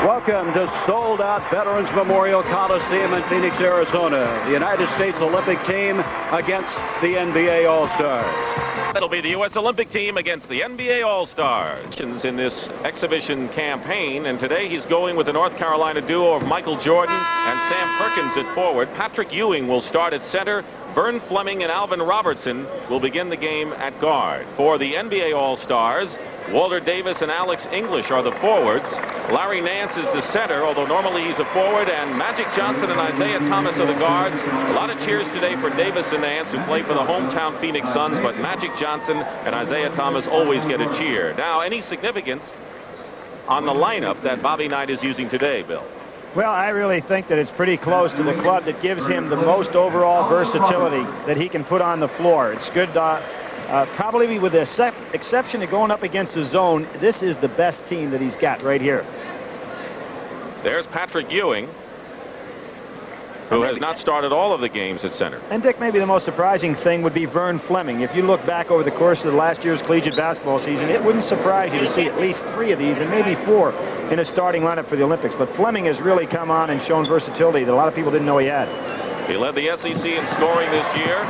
Welcome to sold-out Veterans Memorial Coliseum in Phoenix, Arizona. The United States Olympic team against the NBA All-Stars. That'll be the U.S. Olympic team against the NBA All-Stars in this exhibition campaign. And today he's going with the North Carolina duo of Michael Jordan and Sam Perkins at forward. Patrick Ewing will start at center. Vern Fleming and Alvin Robertson will begin the game at guard. For the NBA All-Stars, Walter Davis and Alex English are the forwards. Larry Nance is the center, although normally he's a forward, and Magic Johnson and Isaiah Thomas are the guards. A lot of cheers today for Davis and Nance, who play for the hometown Phoenix Suns, but Magic Johnson and Isaiah Thomas always get a cheer. Now, any significance on the lineup that Bobby Knight is using today, Bill? Well, I really think that it's pretty close to the club that gives him the most overall versatility that he can put on the floor. It's good, probably with the exception of going up against the zone, this is the best team that he's got right here. There's Patrick Ewing, who has not started all of the games at center. And, Dick, maybe the most surprising thing would be Vern Fleming. If you look back over the course of last year's collegiate basketball season, it wouldn't surprise you to see at least 3 of these and maybe 4 in a starting lineup for the Olympics. But Fleming has really come on and shown versatility that a lot of people didn't know he had. He led the SEC in scoring this year.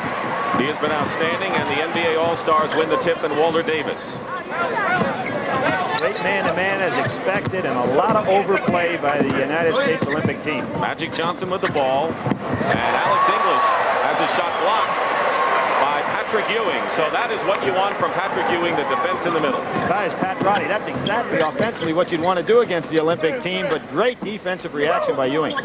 He has been outstanding, and the NBA All-Stars win the tip, and Walter Davis. Great man-to-man as expected, and a lot of overplay by the United States Olympic team. Magic Johnson with the ball, and Alex English has his shot blocked by Patrick Ewing. So that is what you want from Patrick Ewing, the defense in the middle. Guys, Pat Roddy, that's exactly offensively what you'd want to do against the Olympic team, but great defensive reaction by Ewing.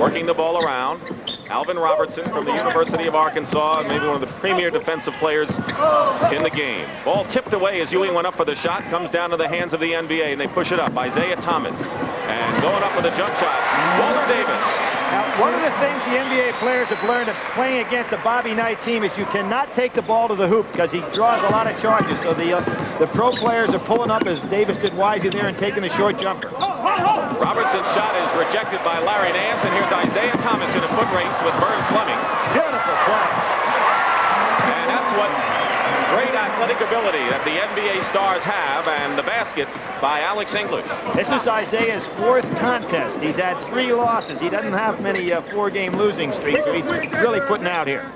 Working the ball around. Alvin Robertson from the University of Arkansas, and maybe one of the premier defensive players in the game. Ball tipped away as Ewing went up for the shot. Comes down to the hands of the NBA, and they push it up. Isaiah Thomas. And going up with a jump shot, Walter Davis. Now, one of the things the NBA players have learned of playing against the Bobby Knight team is you cannot take the ball to the hoop because he draws a lot of charges. So the pro players are pulling up as Davis did wisely there and taking a short jumper. Robertson's shot is rejected by Larry Nance, and here's Isaiah Thomas in a foot race with Vern Fleming. Beautiful play. And that's what great athletic ability that the NBA stars have, and the basket by Alex English. This is Isaiah's 4th contest. He's had 3 losses. He doesn't have many 4-game losing streaks, so he's really putting out here.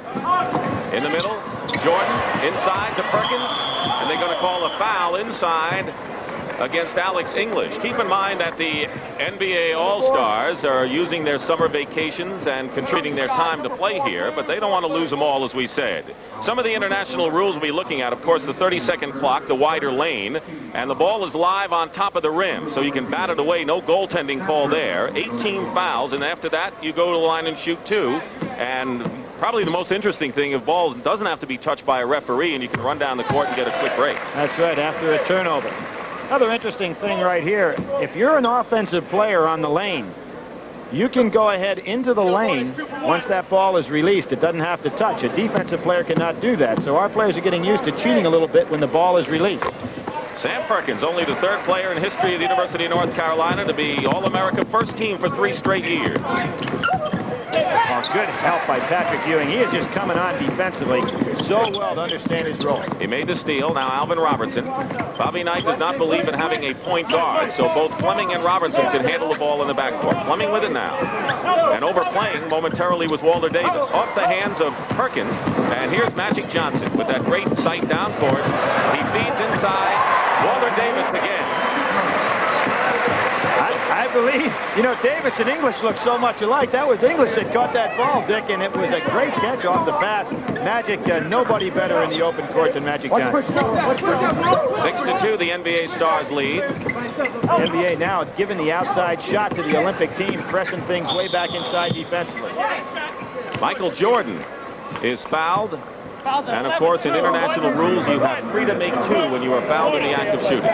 In the middle, Jordan inside to Perkins, and they're going to call a foul inside against Alex English. Keep in mind that the NBA All-Stars are using their summer vacations and contributing their time to play here, but they don't want to lose them all, as we said. Some of the international rules we'll be looking at, of course, the 30-second clock, the wider lane, and the ball is live on top of the rim, so you can bat it away. No goaltending call there. 18 fouls, and after that, you go to the line and shoot 2. And probably the most interesting thing, if ball doesn't have to be touched by a referee, and you can run down the court and get a quick break. That's right, after a turnover. Another interesting thing right here, if you're an offensive player on the lane, you can go ahead into the lane once that ball is released. It doesn't have to touch. A defensive player cannot do that. So our players are getting used to cheating a little bit when the ball is released. Sam Perkins, only the 3rd player in history of the University of North Carolina to be All-America first team for 3 straight years. Oh, good help by Patrick Ewing. He is just coming on defensively so well to understand his role. He made the steal. Now Alvin Robertson. Bobby Knight does not believe in having a point guard, so both Fleming and Robertson can handle the ball in the backcourt. Fleming with it now. And overplaying momentarily was Walter Davis. Off the hands of Perkins. And here's Magic Johnson with that great sight down court. He feeds inside. Walter Davis again. I believe, you know, Davis and English look so much alike. That was English that caught that ball, Dick, and it was a great catch off the pass. Magic, nobody better in the open court than Magic Johnson. 6-2, the NBA Stars lead. The NBA now giving the outside shot to the Olympic team, pressing things way back inside defensively. Michael Jordan is fouled. And, of course, in international rules, you have free to make 2 when you are fouled in the act of shooting.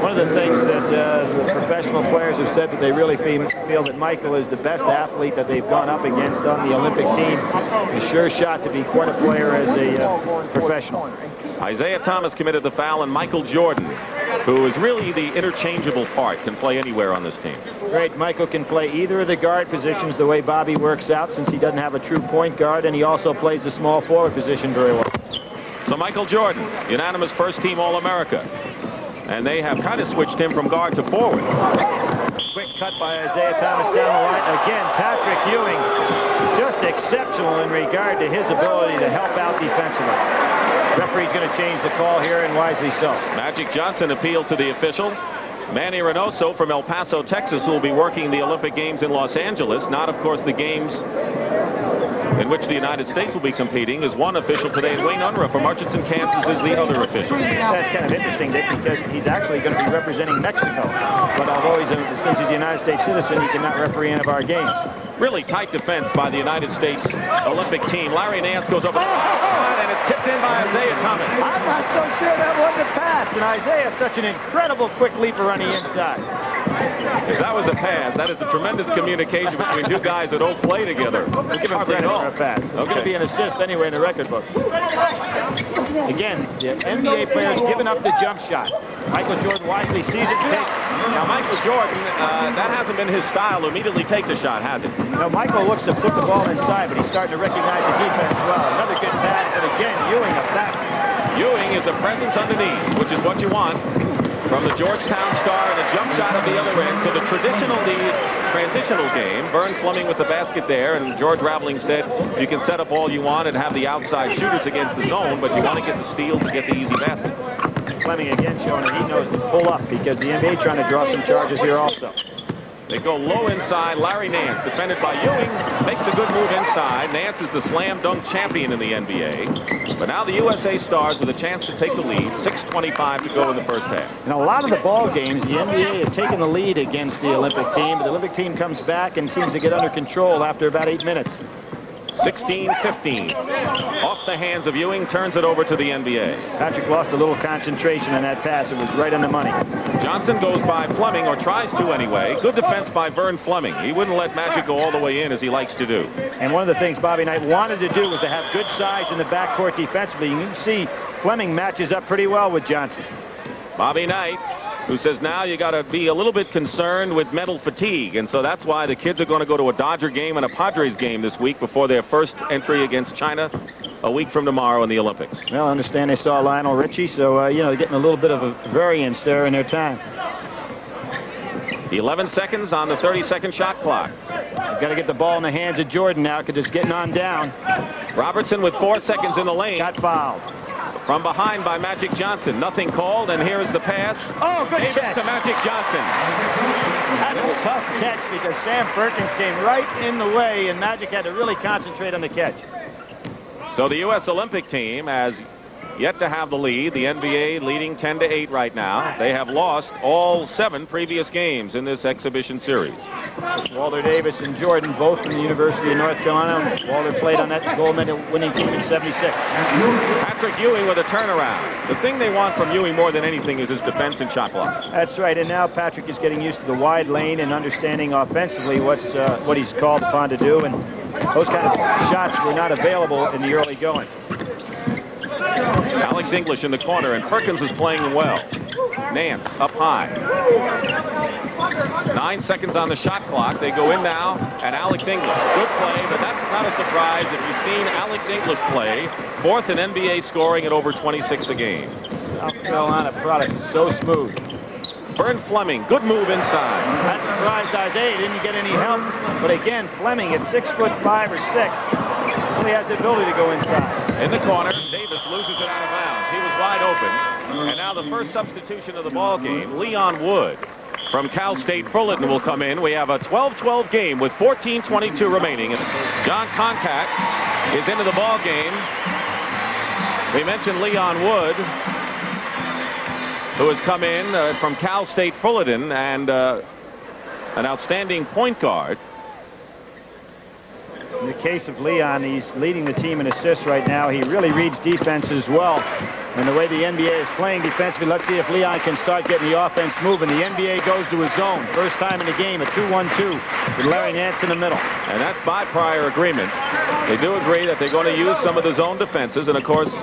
One of the things that the professional players have said that they really feel that Michael is the best athlete that they've gone up against on the Olympic team. A sure shot to be quite a player as a professional. Isaiah Thomas committed the foul, and Michael Jordan, who is really the interchangeable part, can play anywhere on this team. Great. Michael can play either of the guard positions the way Bobby works out, since he doesn't have a true point guard, and he also plays the small forward position very well. So Michael Jordan, unanimous first-team All-America. And they have kind of switched him from guard to forward. Quick cut by Isaiah Thomas down the line. Again, Patrick Ewing just exceptional in regard to his ability to help out defensively. Referee's going to change the call here, and wisely so. Magic Johnson appealed to the official. Manny Reynoso from El Paso, Texas, will be working the Olympic Games in Los Angeles. Not, of course, the games in which the United States will be competing, is one official today, and Wayne Unruh from Murchison, Kansas, is the other official. That's kind of interesting, Dick, because he's actually going to be representing Mexico. But although since he's a United States citizen, he cannot referee any of our games. Really tight defense by the United States Olympic team. Larry Nance goes over and it's tipped in by Isaiah Thomas. I'm not so sure that wasn't a pass, and Isaiah such an incredible quick leaper on the inside. If that was a pass, that is a tremendous communication between two guys that don't play together. We'll give him credit for a pass. It's going to be an assist anyway in the record book. Again, the NBA players giving up the jump shot. Michael Jordan wisely sees it and takes it. Now, Michael Jordan, that hasn't been his style to immediately take the shot, has it? No, Michael looks to put the ball inside, but he's starting to recognize the defense well. Another good pass, but again, Ewing up back. Ewing is a presence underneath, which is what you want from the Georgetown star, and a jump shot at the other end. So the transitional game, Vern Fleming with the basket there, and George Raveling said you can set up all you want and have the outside shooters against the zone, but you want to get the steals to get the easy baskets. Fleming again showing that he knows to pull up, because the NBA trying to draw some charges here also. They go low inside. Larry Nance, defended by Ewing, makes a good move inside. Nance is the slam dunk champion in the NBA. But now the USA Stars with a chance to take the lead. 6:25 to go in the first half. In a lot of the ball games, the NBA has taken the lead against the Olympic team, but the Olympic team comes back and seems to get under control after about 8 minutes. 16-15. Off the hands of Ewing, turns it over to the NBA. Patrick lost a little concentration on that pass. It was right on the money. Johnson goes by Fleming, or tries to anyway. Good defense by Vern Fleming. He wouldn't let Magic go all the way in as he likes to do. And one of the things Bobby Knight wanted to do was to have good size in the backcourt defensively. You can see Fleming matches up pretty well with Johnson. Bobby Knight, who says now you got to be a little bit concerned with mental fatigue, and so that's why the kids are going to go to a Dodger game and a Padres game this week before their first entry against China a week from tomorrow in the Olympics. Well, I understand they saw Lionel Richie, so you know, they're getting a little bit of a variance there in their time. 11 seconds on the 30-second shot clock. Got to get the ball in the hands of Jordan now, because it's getting on down. Robertson with 4 seconds in the lane. Got fouled. From behind by Magic Johnson. Nothing called, and here is the pass. Oh, good Davis catch. to Magic Johnson. That's a tough catch, because Sam Perkins came right in the way, and Magic had to really concentrate on the catch. So the U.S. Olympic team has yet to have the lead. The NBA leading 10-8 right now. They have lost all 7 previous games in this exhibition series. Walter Davis and Jordan, both from the University of North Carolina. Walter played on that gold medal winning team in '76. Patrick Ewing with a turnaround. The thing they want from Ewing more than anything is his defense and shot block. That's right, and now Patrick is getting used to the wide lane and understanding offensively what he's called upon to do, and those kind of shots were not available in the early going. Alex English in the corner, and Perkins is playing well. Nance up high. 9 seconds on the shot clock. They go in now, and Alex English. Good play, but that's not a surprise if you've seen Alex English play. 4th in NBA scoring at over 26 a game. South Carolina product, so smooth. Vern Fleming, good move inside. That surprised Isaiah, didn't get any help. But again, Fleming at 6'5" or 6", only has the ability to go inside. In the corner, Davis loses it out of bounds. He was wide open. And now the first substitution of the ball game, Leon Wood from Cal State Fullerton will come in. We have a 12-12 game with 14:22 remaining. John Concat is into the ball game. We mentioned Leon Wood, who has come in from Cal State Fullerton, and an outstanding point guard. In the case of Leon, he's leading the team in assists right now. He really reads defense as well. And the way the NBA is playing defensively, let's see if Leon can start getting the offense moving. The NBA goes to his zone. First time in the game, a 2-1-2 with Larry Nance in the middle. And that's by prior agreement. They do agree that they're going to use some of the zone defenses. And, of course,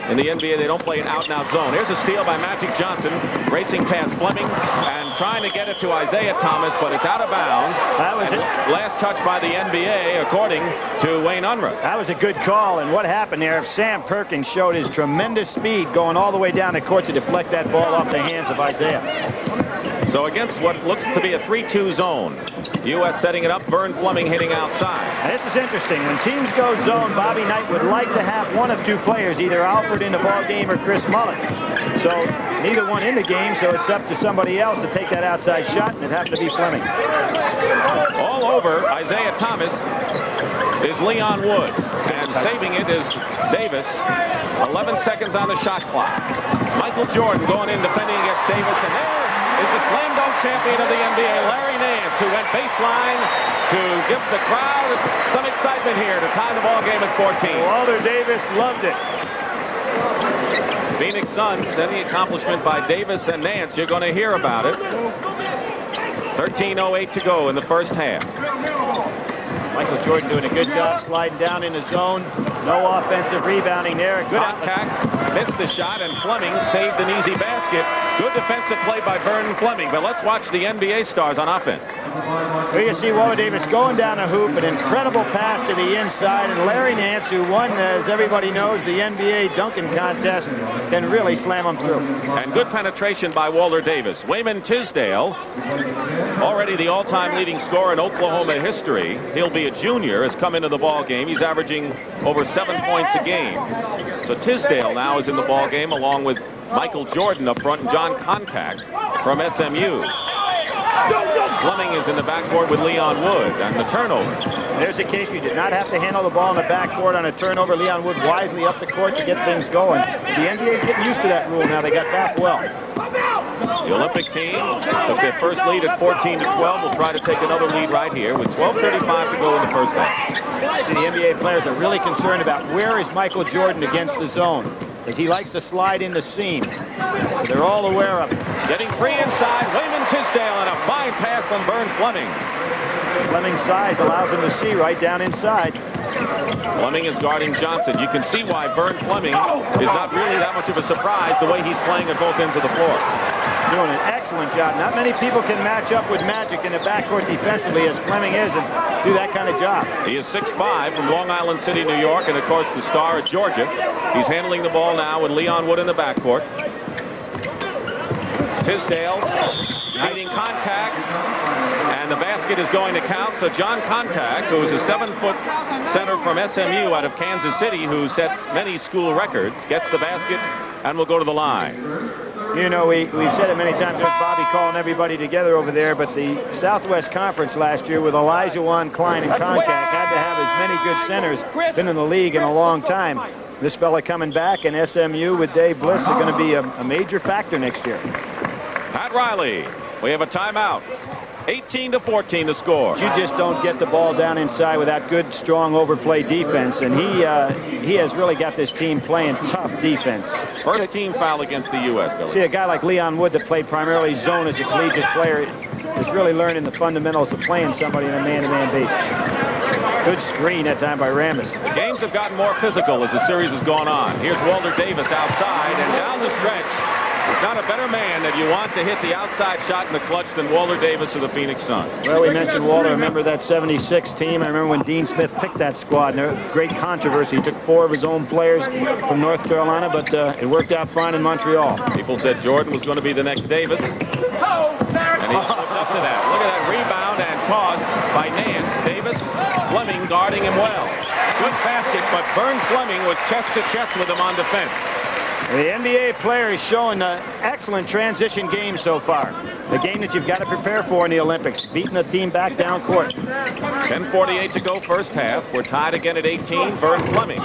In the NBA, they don't play an out-and-out zone. Here's a steal by Magic Johnson, racing past Fleming and trying to get it to Isaiah Thomas, but it's out of bounds. That was it. Last touch by the NBA, according to Wayne Unruh. That was a good call, and what happened there, if Sam Perkins showed his tremendous speed going all the way down the court to deflect that ball off the hands of Isaiah. So against what looks to be a 3-2 zone, U.S. setting it up, Vern Fleming hitting outside. And this is interesting. When teams go zone, Bobby Knight would like to have one of two players, either Alford in the ball game or Chris Mullen. So neither one in the game, so it's up to somebody else to take that outside shot, and it has to be Fleming. All over Isaiah Thomas is Leon Wood, and saving it is Davis. 11 seconds on the shot clock. Michael Jordan going in defending against Davis, and there is the slam dunk champion of the NBA, Larry Nance, who went baseline to give the crowd some excitement here to tie the ball game at 14. Walter Davis loved it. Phoenix Suns, any accomplishment by Davis and Nance, you're going to hear about it. 13:08 to go in the first half. Michael Jordan doing a good job sliding down in the zone. No offensive rebounding there. Good contact, missed the shot, and Fleming saved an easy basket. Good defensive play by Vernon Fleming, but let's watch the NBA stars on offense. Here you see Walter Davis going down a hoop, an incredible pass to the inside, and Larry Nance, who won, as everybody knows, the NBA dunking contest, can really slam them through. And good penetration by Walter Davis. Wayman Tisdale, already the all-time leading scorer in Oklahoma history. He'll be a junior, has come into the ball game. He's averaging over 7 points a game. So Tisdale now is in the ball game along with Michael Jordan up front and John Contact from SMU. Fleming is in the backcourt with Leon Wood, and the turnover. There's a case you did not have to handle the ball in the backcourt on a turnover. Leon Wood wisely up the court to get things going. The NBA's getting used to that rule now. They got back well. The Olympic team took their first lead at 14-12. Will try to take another lead right here with 12:35 to go in the first half. See, the NBA players are really concerned about where is Michael Jordan against the zone, as he likes to slide in the seam. So they're all aware of it. Getting free inside, Wayman Tisdale, and a fine pass from Vern Fleming. Fleming's size allows him to see right down inside. Fleming is guarding Johnson. You can see why Vern Fleming is not really that much of a surprise the way he's playing at both ends of the floor. Doing an excellent job. Not many people can match up with Magic in the backcourt defensively as Fleming is and do that kind of job. He is 6'5" from Long Island City, New York, and of course the star at Georgia. He's handling the ball now with Leon Wood in the backcourt. Tisdale beating Contact, and the basket is going to count. So John Contact, who is a 7-foot center from SMU out of Kansas City, who set many school records, gets the basket and will go to the line. You know, we've said it many times. There's Bobby calling everybody together over there, but the Southwest Conference last year with Elijah Wan, Klein, and Contact had to have as many good centers. Been in the league in a long time. This fella coming back, and SMU with Dave Bliss are going to be a major factor next year. Pat Riley, we have a timeout. 18-14 to score. You just don't get the ball down inside without good, strong overplay defense, and he has really got this team playing tough defense. First team foul against the U.S. Billy. See, a guy like Leon Wood that played primarily zone as a collegiate player is really learning the fundamentals of playing somebody on a man-to-man basis. Good screen that time by Ramos. The games have gotten more physical as the series has gone on. Here's Walter Davis outside, and down the stretch, there's not a better man that you want to hit the outside shot in the clutch than Walter Davis of the Phoenix Suns. Well, we mentioned Walter. I remember that 76 team. I remember when Dean Smith picked that squad. And there was great controversy. He took 4 of his own players from North Carolina, but it worked out fine in Montreal. People said Jordan was going to be the next Davis. And he lived up to that. Look at that rebound and toss by Nance. Davis, Fleming guarding him well. Good basket, but Vern Fleming was chest to chest with him on defense. The NBA player is showing an excellent transition game so far. The game that you've got to prepare for in the Olympics. Beating the team back down court. 10:48 to go first half. We're tied again at 18. Vern Fleming.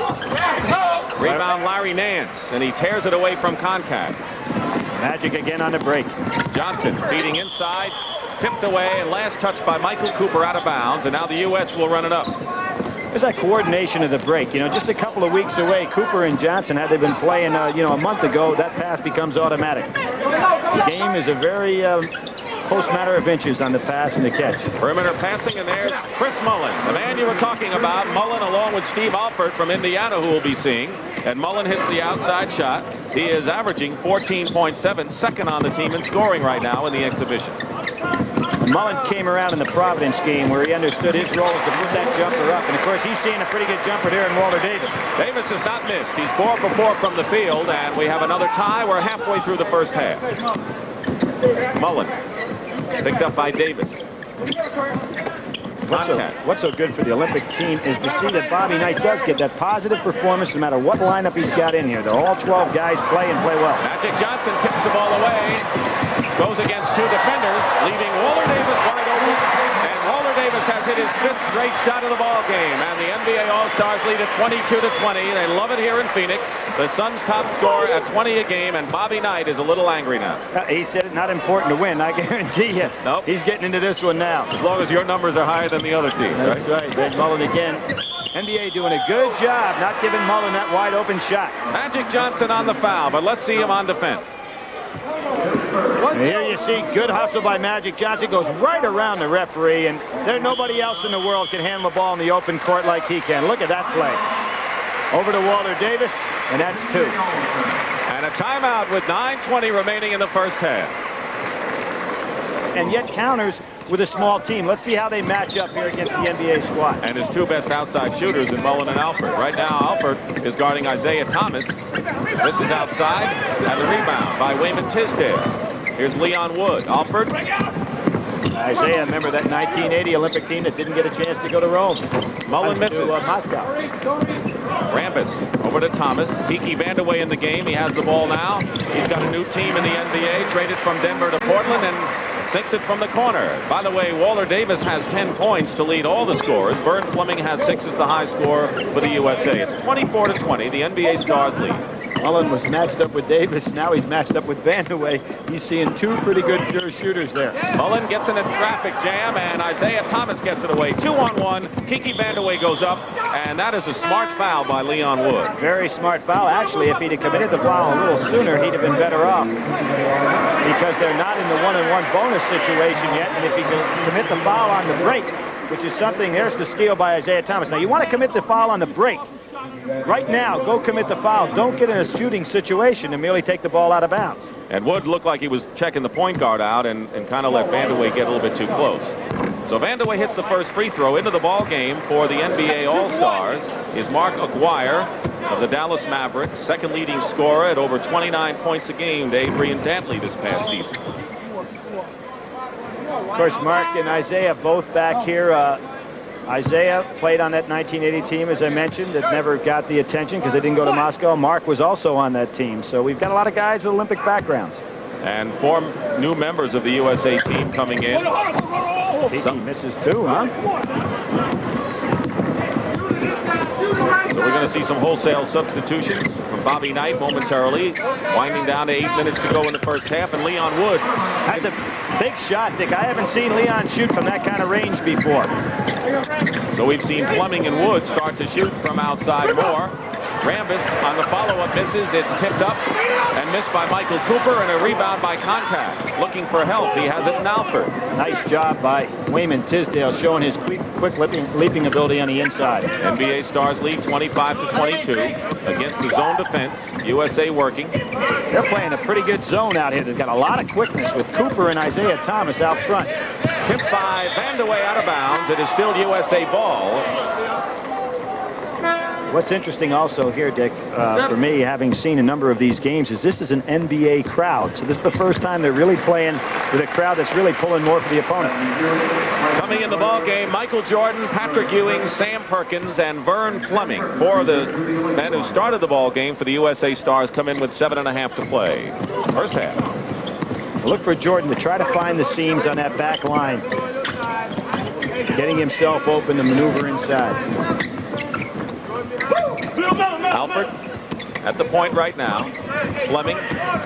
Rebound Larry Nance, and he tears it away from Contact. Magic again on the break. Johnson feeding inside. Tipped away, and last touch by Michael Cooper out of bounds, and now the U.S. will run it up. There's that coordination of the break. You know, just a couple of weeks away, Cooper and Johnson, had they been playing, a month ago, that pass becomes automatic. The game is a very post matter of inches on the pass and the catch. Perimeter passing, and there's Chris Mullen, the man you were talking about. Mullen along with Steve Alford from Indiana, who we'll be seeing. And Mullen hits the outside shot. He is averaging 14.7, second on the team in scoring right now in the exhibition. Mullen came around in the Providence game where he understood his role is to put that jumper up. And, of course, he's seeing a pretty good jumper there in Walter Davis. Davis has not missed. He's 4 for 4 from the field, and we have another tie. We're halfway through the first half. Mullen picked up by Davis. What's so good for the Olympic team is to see that Bobby Knight does get that positive performance no matter what lineup he's got in here. They're all 12 guys play and play well. Magic Johnson tips the ball away. Goes against 2 defenders, leaving Walter Davis wide open. And Walter Davis has hit his 5th straight shot of the ball game. And the NBA All-Stars lead at 22-20. They love it here in Phoenix. The Suns top score at 20 a game, and Bobby Knight is a little angry now. He said it's not important to win. I guarantee you. Nope. He's getting into this one now. As long as your numbers are higher than the other team. That's right. Greg Mullen again. NBA doing a good job not giving Mullen that wide open shot. Magic Johnson on the foul, but let's see him on defense. And here you see good hustle by Magic Johnson. Goes right around the referee, and there's nobody else in the world can handle the ball in the open court like he can. Look at that play. Over to Walter Davis, and that's 2. And a timeout with 9:20 remaining in the first half. And yet counters with a small team. Let's see how they match up here against the NBA squad. And his 2 best outside shooters in Mullen and Alford. Right now, Alford is guarding Isaiah Thomas. This is outside, and the rebound by Wayman Tisdale. Here's Leon Wood. Alford. Isaiah, remember that 1980 Olympic team that didn't get a chance to go to Rome. Mullen misses. To Moscow. Rambis over to Thomas. Kiki Vandeweghe in the game. He has the ball now. He's got a new team in the NBA, traded from Denver to Portland, and sinks it from the corner. By the way, Walter Davis has 10 points to lead all the scorers. Vern Fleming has 6 as the high score for the USA. It's 24-20. The NBA Stars lead. Mullen was matched up with Davis. Now he's matched up with Vandeweghe. He's seeing 2 pretty good pure shooters there. Mullen gets in a traffic jam, and Isaiah Thomas gets it away. 2-on-1. Kiki Vandeweghe goes up, and that is a smart foul by Leon Wood. Very smart foul. Actually, if he'd have committed the foul a little sooner, he'd have been better off. Because they're not in the 1-on-1 bonus situation yet, and if he can commit the foul on the break, which is something, there's the steal by Isaiah Thomas. Now, you want to commit the foul on the break. Right now, go commit the foul. Don't get in a shooting situation and merely take the ball out of bounds. And Wood looked like he was checking the point guard out and kind of let Vandeweghe get a little bit too close. So Vandeweghe hits the first free throw. Into the ball game for the NBA All-Stars is Mark Aguirre of the Dallas Mavericks, second leading scorer at over 29 points a game to Avery and Dantley this past season. Of course, Mark and Isaiah both back here. Isaiah played on that 1980 team, as I mentioned, that never got the attention because they didn't go to Moscow. Mark was also on that team. So we've got a lot of guys with Olympic backgrounds. And 4 new members of the USA team coming in. Some misses too, huh? So we're going to see some wholesale substitutions from Bobby Knight momentarily, winding down to 8 minutes to go in the first half, and Leon Wood. That's a big shot, Dick. I haven't seen Leon shoot from that kind of range before. So we've seen Fleming and Wood start to shoot from outside more. Rambis on the follow-up misses. It's tipped up and missed by Michael Cooper, and a rebound by Contact. Looking for help. He has it in Alford. Nice job by Wayman Tisdale, showing his quick leaping ability on the inside. NBA Stars lead 25-22 against the zone defense. USA working. They're playing a pretty good zone out here. They've got a lot of quickness with Cooper and Isaiah Thomas out front. Tipped by Vandeweghe out of bounds. It is still USA ball. What's interesting also here, Dick, for me, having seen a number of these games, is this is an NBA crowd. So this is the first time they're really playing with a crowd that's really pulling more for the opponent. Coming in the ball game, Michael Jordan, Patrick Ewing, Sam Perkins, and Vern Fleming. 4 of the men who started the ball game for the USA Stars come in with 7.5 to play. First half. Look for Jordan to try to find the seams on that back line. Getting himself open to maneuver inside. Alford at the point right now. Fleming,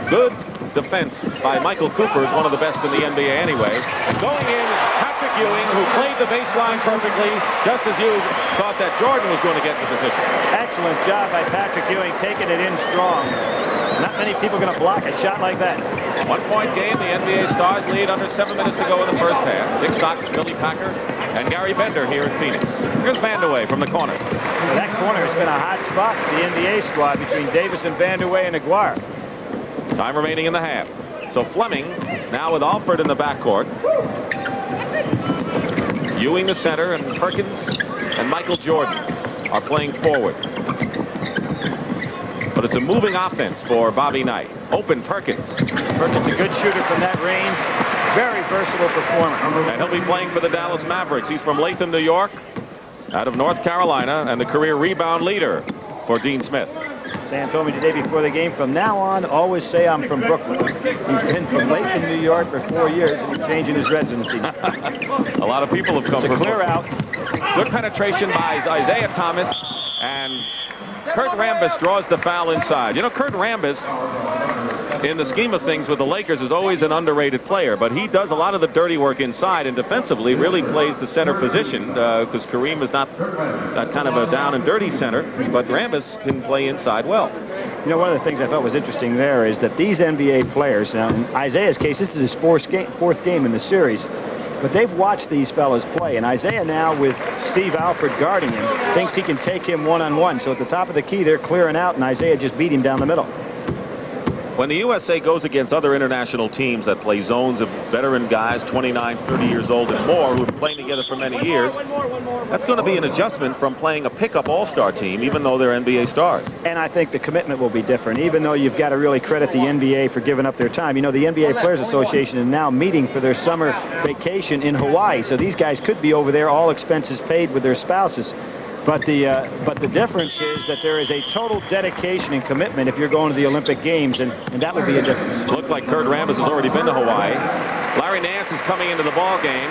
good defense by Michael Cooper, is one of the best in the NBA anyway. And going in, Patrick Ewing, who played the baseline perfectly, just as you thought that Jordan was going to get the position. Excellent job by Patrick Ewing, taking it in strong. Not many people are going to block a shot like that. 1-point game. The NBA Stars lead under 7 minutes to go in the first half. Dick Stockton, Billy Packer, and Gary Bender here in Phoenix. Here's Vandeweghe from the corner. Well, that corner has been a hot spot for the NBA squad between Davis and Vandeweghe and Aguirre. Time remaining in the half. So Fleming now with Alford in the backcourt. Ewing the center, and Perkins and Michael Jordan are playing forward. But it's a moving offense for Bobby Knight. Open Perkins. Perkins a good shooter from that range. Very versatile performer. And he'll be playing for the Dallas Mavericks. He's from Latham, New York, out of North Carolina, and the career rebound leader for Dean Smith. Sam told me today before the game, from now on, always say I'm from Brooklyn. He's been from Latham, New York for 4 years, and he's changing his residency. A lot of people have come from clear out. Good penetration by Isaiah Thomas, and Kurt Rambis draws the foul inside. You know, Kurt Rambis, in the scheme of things with the Lakers, is always an underrated player, but he does a lot of the dirty work inside, and defensively really plays the center position, because Kareem is not kind of a down and dirty center, but Rambis can play inside well. You know, one of the things I thought was interesting there is that these NBA players, now in Isaiah's case, this is his fourth game in the series, but they've watched these fellas play, and Isaiah now, with Steve Alford guarding him, thinks he can take him one-on-one. So at the top of the key, they're clearing out, and Isaiah just beat him down the middle. When the USA goes against other international teams that play zones of veteran guys, 29, 30 years old and more, who've been playing together for many years, that's going to be an adjustment from playing a pickup all-star team, even though they're NBA stars. And I think the commitment will be different, even though you've got to really credit the NBA for giving up their time. You know, the NBA Players Association is now meeting for their summer vacation in Hawaii, so these guys could be over there, all expenses paid, with their spouses. But the difference is that there is a total dedication and commitment if you're going to the Olympic Games, and that would be a difference. It looks like Kurt Rambis has already been to Hawaii. Larry Nance is coming into the ball game.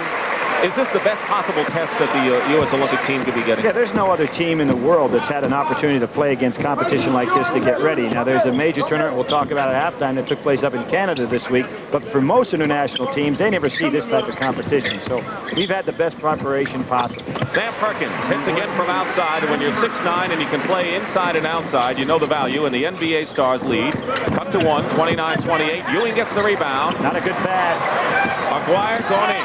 Is this the best possible test that the U.S. Olympic team could be getting? Yeah, there's no other team in the world that's had an opportunity to play against competition like this to get ready. Now, there's a major tournament we'll talk about at halftime that took place up in Canada this week, but for most international teams, they never see this type of competition. So we've had the best preparation possible. Sam Perkins hits again from outside, and when you're 6'9" and you can play inside and outside, you know the value, and the NBA Stars lead. Cut to one, 29-28. Ewing gets the rebound. Not a good pass. Aguirre going in.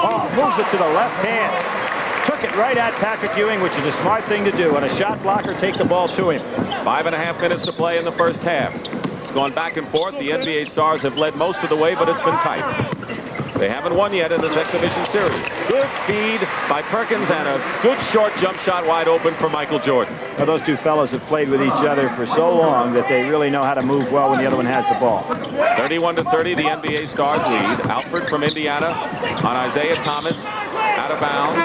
Oh, moves it to the left hand. Took it right at Patrick Ewing, which is a smart thing to do. And a shot blocker, take the ball to him. 5.5 minutes to play in the first half. It's gone back and forth. The NBA Stars have led most of the way, but it's been tight. They haven't won yet in this exhibition series. Good feed by Perkins and a good short jump shot wide open for Michael Jordan. Well, those two fellas have played with each other for so long that they really know how to move well when the other one has the ball. 31-30, the NBA Stars lead. Alford from Indiana on Isaiah Thomas, out of bounds.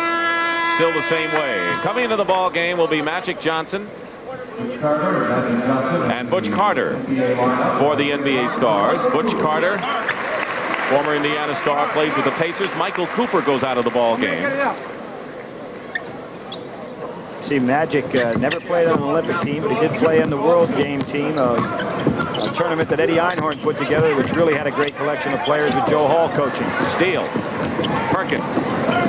Still the same way. Coming into the ball game will be Magic Johnson and Butch Carter for the NBA Stars. Butch Carter, former Indiana star, plays with the Pacers. Michael Cooper goes out of the ball game. See, Magic never played on an Olympic team, but he did play on the World Game team, a tournament that Eddie Einhorn put together, which really had a great collection of players with Joe Hall coaching. Steele. Perkins.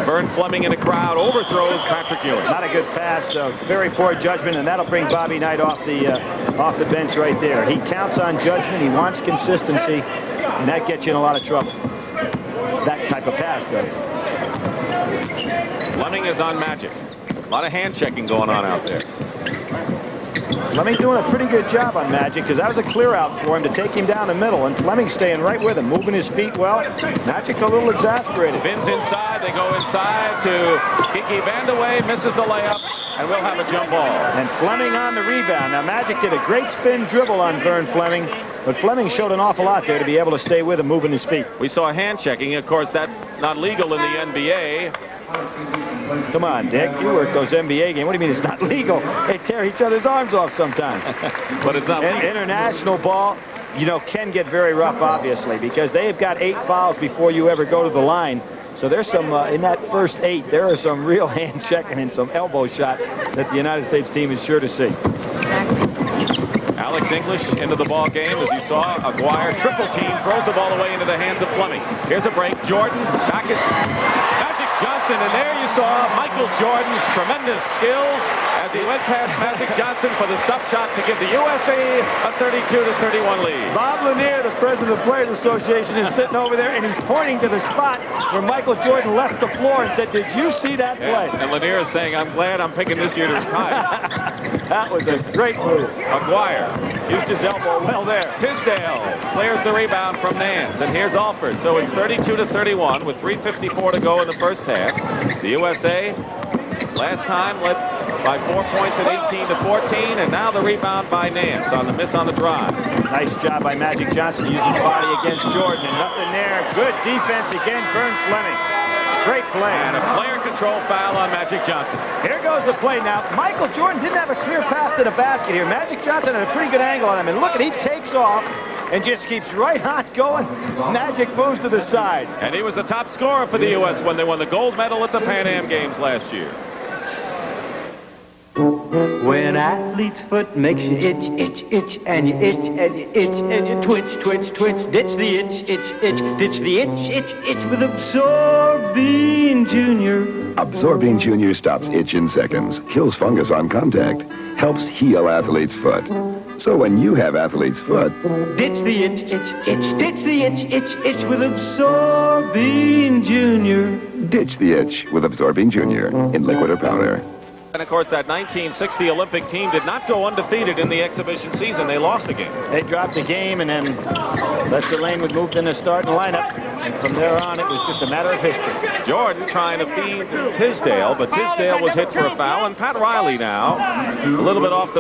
Vern Fleming in a crowd overthrows Patrick Ewing. Not a good pass, very poor judgment, and that'll bring Bobby Knight off the bench right there. He counts on judgment, he wants consistency, and that gets you in a lot of trouble. That type of pass, though. Fleming is on Magic. A lot of hand checking going on out there. Fleming's doing a pretty good job on Magic, because that was a clear out for him to take him down the middle, and Fleming staying right with him, moving his feet well. Magic a little exasperated. Spins inside, they go inside to Kiki Vandeweghe, misses the layup, and we'll have a jump ball. And Fleming on the rebound. Now Magic did a great spin dribble on Vern Fleming, but Fleming showed an awful lot there to be able to stay with him, moving his feet. We saw hand checking. Of course, that's not legal in the NBA. Come on, Dick. You work those NBA games. What do you mean it's not legal? They tear each other's arms off sometimes. But it's not legal. International ball, you know, can get very rough, obviously, because they've got 8 fouls before you ever go to the line. So there's some, in that first 8, there are some real hand checking and some elbow shots that the United States team is sure to see. Alex English into the ball game, as you saw. Aguirre triple team, throws the ball away into the hands of Fleming. Here's a break. Jordan back at Magic Johnson. Johnson, and there you saw Michael Jordan's tremendous skills as he went past Magic Johnson for the stop shot to give the USA a 32-31 lead. Bob Lanier, the president of the Players Association, is sitting over there, and he's pointing to the spot where Michael Jordan left the floor and said, "Did you see that play?" And Lanier is saying, "I'm glad I'm picking this year to retire." That was a great move. McGuire Used his elbow well there. Tisdale clears the rebound from Nance, and here's Alford. So it's 32-31 with 3:54 to go in the first half. The USA last time led by 4 points at 18-14, and now the rebound by Nance on the miss on the drive. Nice job by Magic Johnson to use his body against Jordan, and nothing there. Good defense again, Vern Fleming. Great play. And a player control foul on Magic Johnson. Here goes the play now. Michael Jordan didn't have a clear path to the basket here. Magic Johnson had a pretty good angle on him, and look at, he takes off and just keeps right on going. Magic moves to the side. And he was the top scorer for the U.S. when they won the gold medal at the Pan Am Games last year. When athlete's foot makes you itch, itch, itch, and you itch, and you itch, and you twitch, twitch, twitch, ditch the itch, itch, itch, ditch the itch, itch, itch with Absorbine Junior. Absorbine Junior stops itch in seconds, kills fungus on contact, helps heal athlete's foot. So when you have athlete's foot, Ditch the itch, itch, itch, ditch the itch, itch, itch with Absorbine Junior. ditch the itch with Absorbine Junior in liquid or powder. And, of course, that 1960 Olympic team did not go undefeated in the exhibition season. They lost a game. They dropped the game, and then Lester Lane was moved in the starting lineup. And from there on, it was just a matter of history. Jordan trying to feed Tisdale, but Tisdale was hit for a foul. And Pat Riley now, a little bit off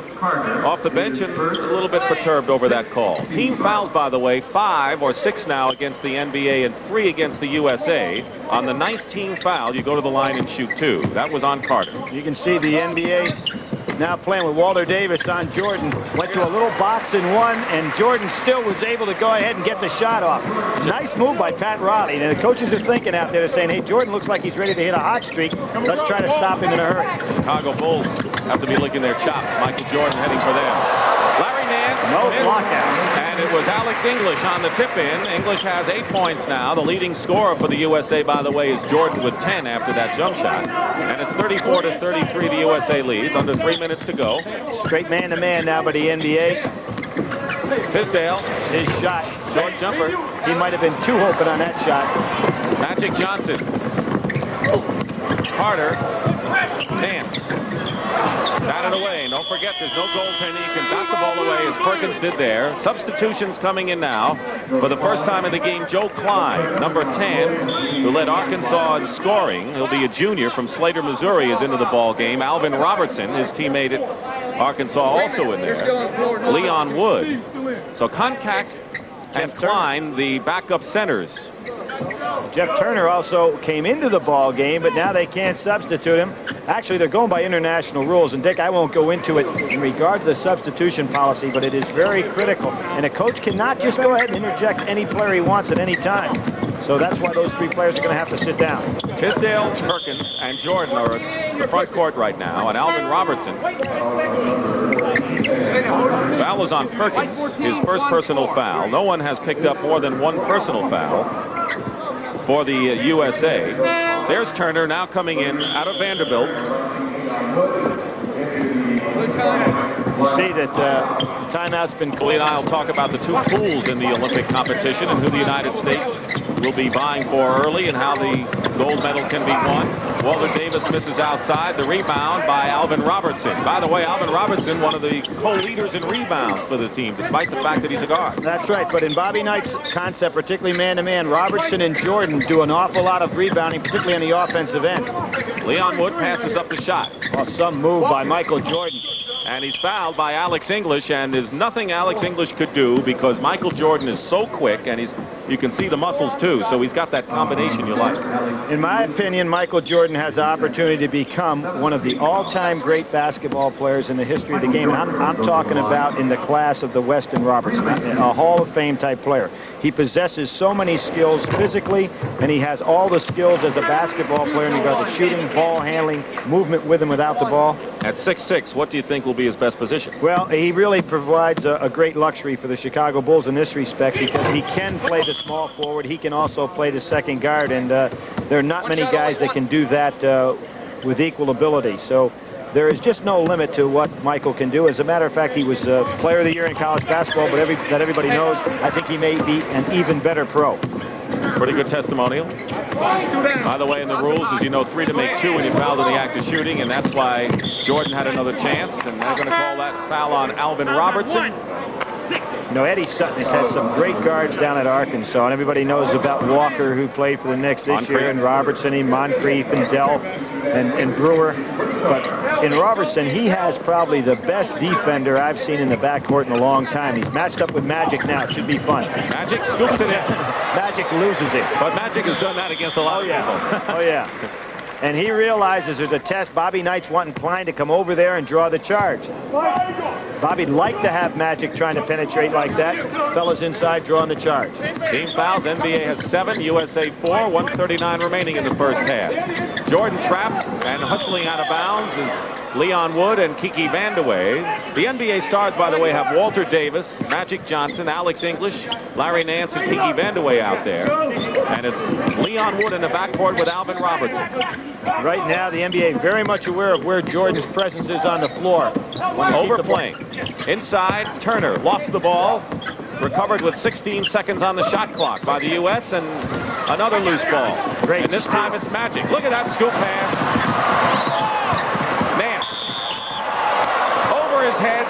the bench and a little bit perturbed over that call. Team fouls, by the way, 5 or 6 now against the NBA and 3 against the USA. On the 19th foul, you go to the line and shoot 2. That was on Carter. You can see the NBA now playing with Walter Davis on Jordan. Went to a little box and one, and Jordan still was able to go ahead and get the shot off. Nice move by Pat Riley. And the coaches are thinking out there, saying, hey, Jordan looks like he's ready to hit a hot streak. Let's try to stop him in a hurry. Chicago Bulls have to be licking their chops. Michael Jordan heading for them. Larry Nance. No blockout. And it was Alex English on the tip-in. English has 8 points now. The leading scorer for the USA, by the way, is Jordan with 10 after that jump shot. And it's 34-33 the USA leads. Under 3 minutes to go. Straight man-to-man now by the NBA. Tisdale. His shot. Short jumper. He might have been too open on that shot. Magic Johnson. Carter. Nance. Batted away. Don't forget, there's no goaltender. You can bat the ball away as Perkins did there. Substitutions coming in now. For the first time in the game, Joe Klein, number 10, who led Arkansas in scoring. He'll be a junior from Slater, Missouri, is into the ball game. Alvin Robertson, his teammate at Arkansas, also in there. Leon Wood. So Konkak and Klein, the backup centers. Jeff Turner also came into the ball game, but now they can't substitute him. Actually, they're going by international rules, and Dick, I won't go into it in regard to the substitution policy, but it is very critical, and a coach cannot just go ahead and interject any player he wants at any time. So that's why those 3 players are going to have to sit down. Tisdale, Perkins, and Jordan are at the front court right now, and Alvin Robertson. Foul is on Perkins, his first personal foul. No one has picked up more than 1 personal foul for the USA. There's Turner now coming in out of Vanderbilt. You see that timeout's been Lee and I will talk about the 2 pools in the Olympic competition and who the United States will be vying for early and how the gold medal can be won. Walter Davis misses outside. The rebound by Alvin Robertson. By the way, Alvin Robertson, one of the co-leaders in rebounds for the team, despite the fact that he's a guard. That's right, but in Bobby Knight's concept, particularly man-to-man, Robertson and Jordan do an awful lot of rebounding, particularly on the offensive end. Leon Wood passes up the shot. Oh, some move by Michael Jordan. And he's fouled by Alex English, and there's nothing Alex English could do because Michael Jordan is so quick, and you can see the muscles too, so he's got that combination you like. In my opinion, Michael Jordan has the opportunity to become one of the all-time great basketball players in the history of the game. And I'm talking about in the class of the Weston Robertson, a Hall of Fame type player. He possesses so many skills physically, and he has all the skills as a basketball player in regard to shooting, ball handling, movement with and without the ball. At 6'6", what do you think will be his best position? Well, he really provides a great luxury for the Chicago Bulls in this respect because he can play the small forward. He can also play the second guard, and There are not many guys that can do that with equal ability. So there is just no limit to what Michael can do. As a matter of fact, he was Player of the Year in college basketball, but that everybody knows, I think he may be an even better pro. Pretty good testimonial. By the way, in the rules, as you know, 3 to make 2 when you fouled in the act of shooting, and that's why Jordan had another chance, and they're going to call that foul on Alvin Robertson. You know, Eddie Sutton has had some great guards down at Arkansas, and everybody knows about Walker, who played for the Knicks this year, and Robertson, and Moncrief, and Delph, and Brewer. But in Robertson, he has probably the best defender I've seen in the backcourt in a long time. He's matched up with Magic now. It should be fun. Magic scoops it in. Magic loses it. But Magic has done that against a lot of people. Oh, yeah. And he realizes there's a test. Bobby Knight's wanting Klein to come over there and draw the charge. Bobby'd like to have Magic trying to penetrate like that. Fellas inside drawing the charge. Team fouls. NBA has 7, USA 4, 139 remaining in the first half. Jordan trapped and hustling out of bounds is Leon Wood and Kiki Vandeweghe. The NBA stars, by the way, have Walter Davis, Magic Johnson, Alex English, Larry Nance, and Kiki Vandeweghe out there. And it's Leon Wood in the backcourt with Alvin Robertson. Right now, the NBA very much aware of where Jordan's presence is on the floor. Overplaying. Inside, Turner lost the ball. Recovered with 16 seconds on the shot clock by the U.S. and another loose ball. Great. And this time it's Magic. Look at that scoop pass. Nance. Over his head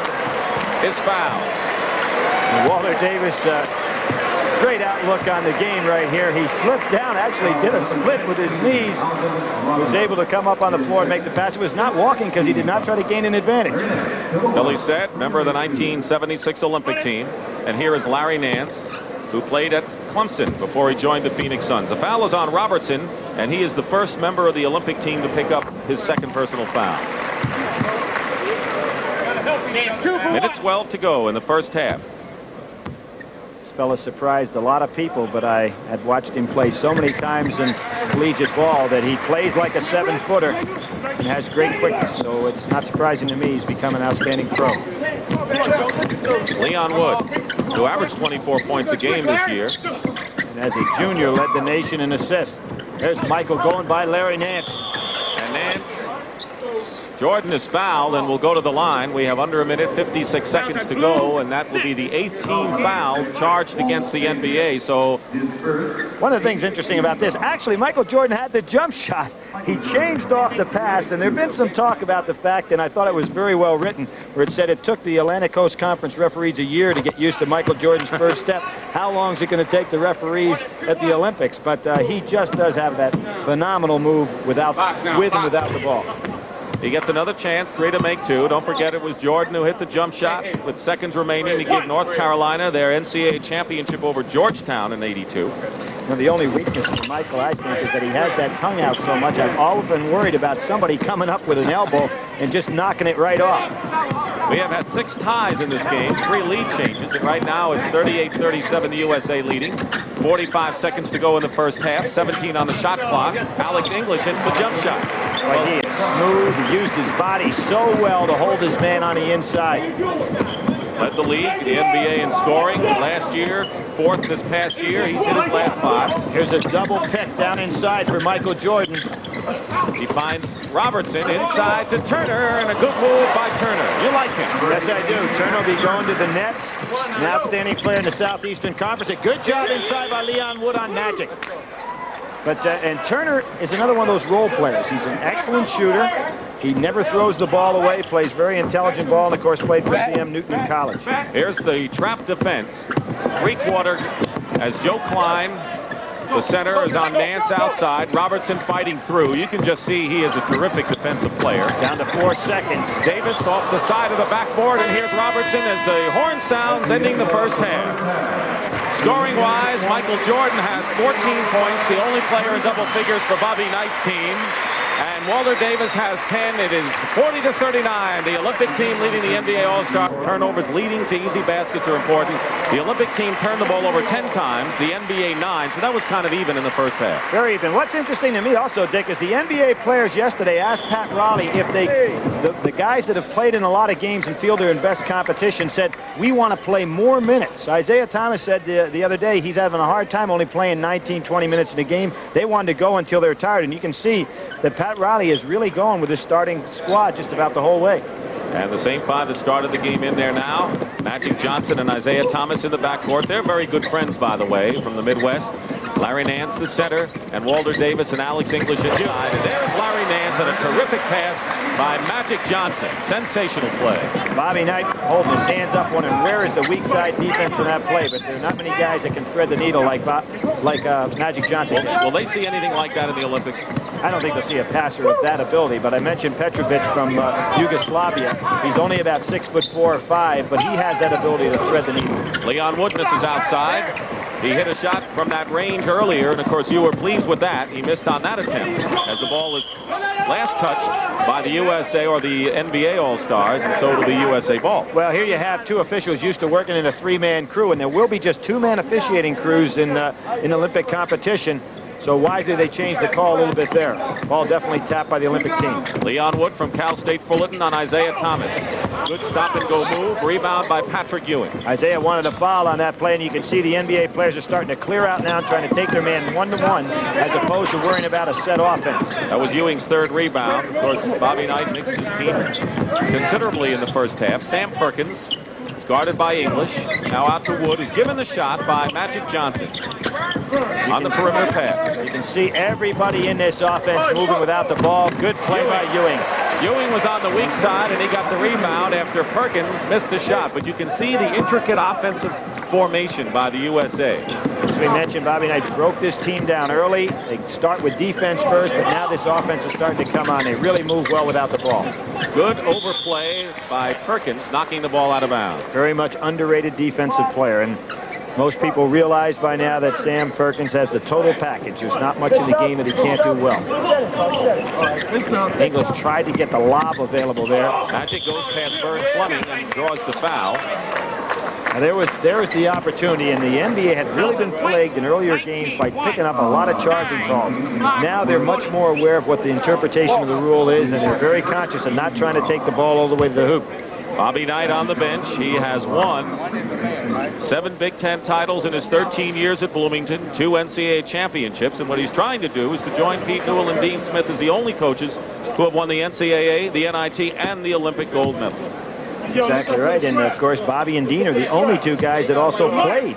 is fouled. Walter Davis, great outlook on the game right here. He slipped down, actually did a split with his knees. Was able to come up on the floor and make the pass. He was not walking because he did not try to gain an advantage. Billy Sett, member of the 1976 Olympic team. And here is Larry Nance, who played at Clemson before he joined the Phoenix Suns. The foul is on Robertson, and he is the first member of the Olympic team to pick up his second personal foul. Minute 12 to go in the first half. This fella surprised a lot of people, but I had watched him play so many times in collegiate ball that he plays like a 7-footer and has great quickness, so it's not surprising to me he's become an outstanding pro. Leon Wood, who averaged 24 points a game this year. And as a junior, led the nation in assists. There's Michael going by Larry Nance. And Nance. Jordan is fouled and will go to the line. We have under a minute, 56 seconds to go, and that will be the 8th team foul charged against the NBA. So one of the things interesting about this, actually, Michael Jordan had the jump shot. He changed off the pass, and there had been some talk about the fact, and I thought it was very well written, where it said it took the Atlantic Coast Conference referees a year to get used to Michael Jordan's first step. How long is it going to take the referees at the Olympics? But he just does have that phenomenal move with and without the ball. He gets another chance, 3 to make 2. Don't forget it was Jordan who hit the jump shot with seconds remaining to give North Carolina their NCAA championship over Georgetown in '82. Well, the only weakness for Michael, I think, is that he has that tongue out so much. I've often worried about somebody coming up with an elbow and just knocking it right off. We have had 6 ties in this game, 3 lead changes, and right now it's 38-37, the USA leading. 45 seconds to go in the first half, 17 on the shot clock. Alex English hits the jump shot. Well, he is smooth. He used his body so well to hold his man on the inside. Led the league, the NBA in scoring last year, 4th this past year. He's hit his last 5. Here's a double pick down inside for Michael Jordan. He finds Robertson inside to Turner, and a good move by Turner. You like him? Yes, I do. Turner will be going to the Nets. An outstanding player in the Southeastern Conference. A good job inside by Leon Wood on Magic. But and Turner is another one of those role players. He's an excellent shooter. He never throws the ball away, plays very intelligent ball, and of course played for CM Newton in college. Here's the trap defense. 3-quarter as Joe Klein, the center, is on Nance outside. Robertson fighting through. You can just see he is a terrific defensive player. Down to 4 seconds. Davis off the side of the backboard, and here's Robertson as the horn sounds, ending the first half. Scoring-wise, Michael Jordan has 14 points, the only player in double figures for Bobby Knight's team. And Walter Davis has 10. It is 40-39. The Olympic team leading the NBA All-Star. Turnovers leading to easy baskets are important. The Olympic team turned the ball over 10 times. The NBA 9. So that was kind of even in the first half. Very even. What's interesting to me also, Dick, is the NBA players yesterday asked Pat Riley if the guys that have played in a lot of games and feel they're in best competition said, we want to play more minutes. Isaiah Thomas said the other day he's having a hard time only playing 19, 20 minutes in a game. They wanted to go until they're tired. And you can see that Pat Riley is really going with his starting squad just about the whole way. And the same five that started the game in there now. Magic Johnson and Isaiah Thomas in the backcourt. They're very good friends, by the way, from the Midwest. Larry Nance, the center, and Walter Davis and Alex English inside. And there's Larry Nance and a terrific pass by Magic Johnson. Sensational play. Bobby Knight holding his hands up, wondering where is the weak side defense in that play. But there are not many guys that can thread the needle like Magic Johnson. Will they see anything like that in the Olympics? I don't think they'll see a passer of that ability, but I mentioned Petrovic from Yugoslavia. He's only about 6'4" or 5", but he has that ability to thread the needle. Leon Wood misses outside. He hit a shot from that range earlier, and of course you were pleased with that. He missed on that attempt as the ball is last touched by the USA or the NBA All-Stars, and so it'll be USA ball. Well, here you have two officials used to working in a three-man crew, and there will be just two-man officiating crews in Olympic competition. So wisely they changed the call a little bit there. Ball definitely tapped by the Olympic team. Leon Wood from Cal State Fullerton on Isaiah Thomas. Good stop-and-go move. Rebound by Patrick Ewing. Isaiah wanted a foul on that play, and you can see the NBA players are starting to clear out now, trying to take their man one-to-one, as opposed to worrying about a set offense. That was Ewing's third rebound. Of course, Bobby Knight mixed his team considerably in the first half. Sam Perkins, guarded by English. Now out to Wood, who's given the shot by Magic Johnson on the perimeter pass. You can see everybody in this offense moving without the ball. Good play by Ewing. Ewing was on the weak side, and he got the rebound after Perkins missed the shot. But you can see the intricate offensive formation by the USA. As we mentioned, Bobby Knight broke this team down early. They start with defense first, but now this offense is starting to come on. They really move well without the ball. Good overplay by Perkins, knocking the ball out of bounds. Very much underrated defensive player, and most people realize by now that Sam Perkins has the total package. There's not much in the game that he can't do well. English tried to get the lob available there. Magic goes past Vern Fleming and draws the foul. Now there was the opportunity, and the NBA had really been plagued in earlier games by picking up a lot of charging calls. Now they're much more aware of what the interpretation of the rule is, and they're very conscious of not trying to take the ball all the way to the hoop. Bobby Knight on the bench. He has won 7 Big Ten titles in his 13 years at Bloomington, 2 NCAA championships, and what he's trying to do is to join Pete Newell and Dean Smith as the only coaches who have won the NCAA, the NIT, and the Olympic gold medal. Exactly right, and of course Bobby and Dean are the only two guys that also played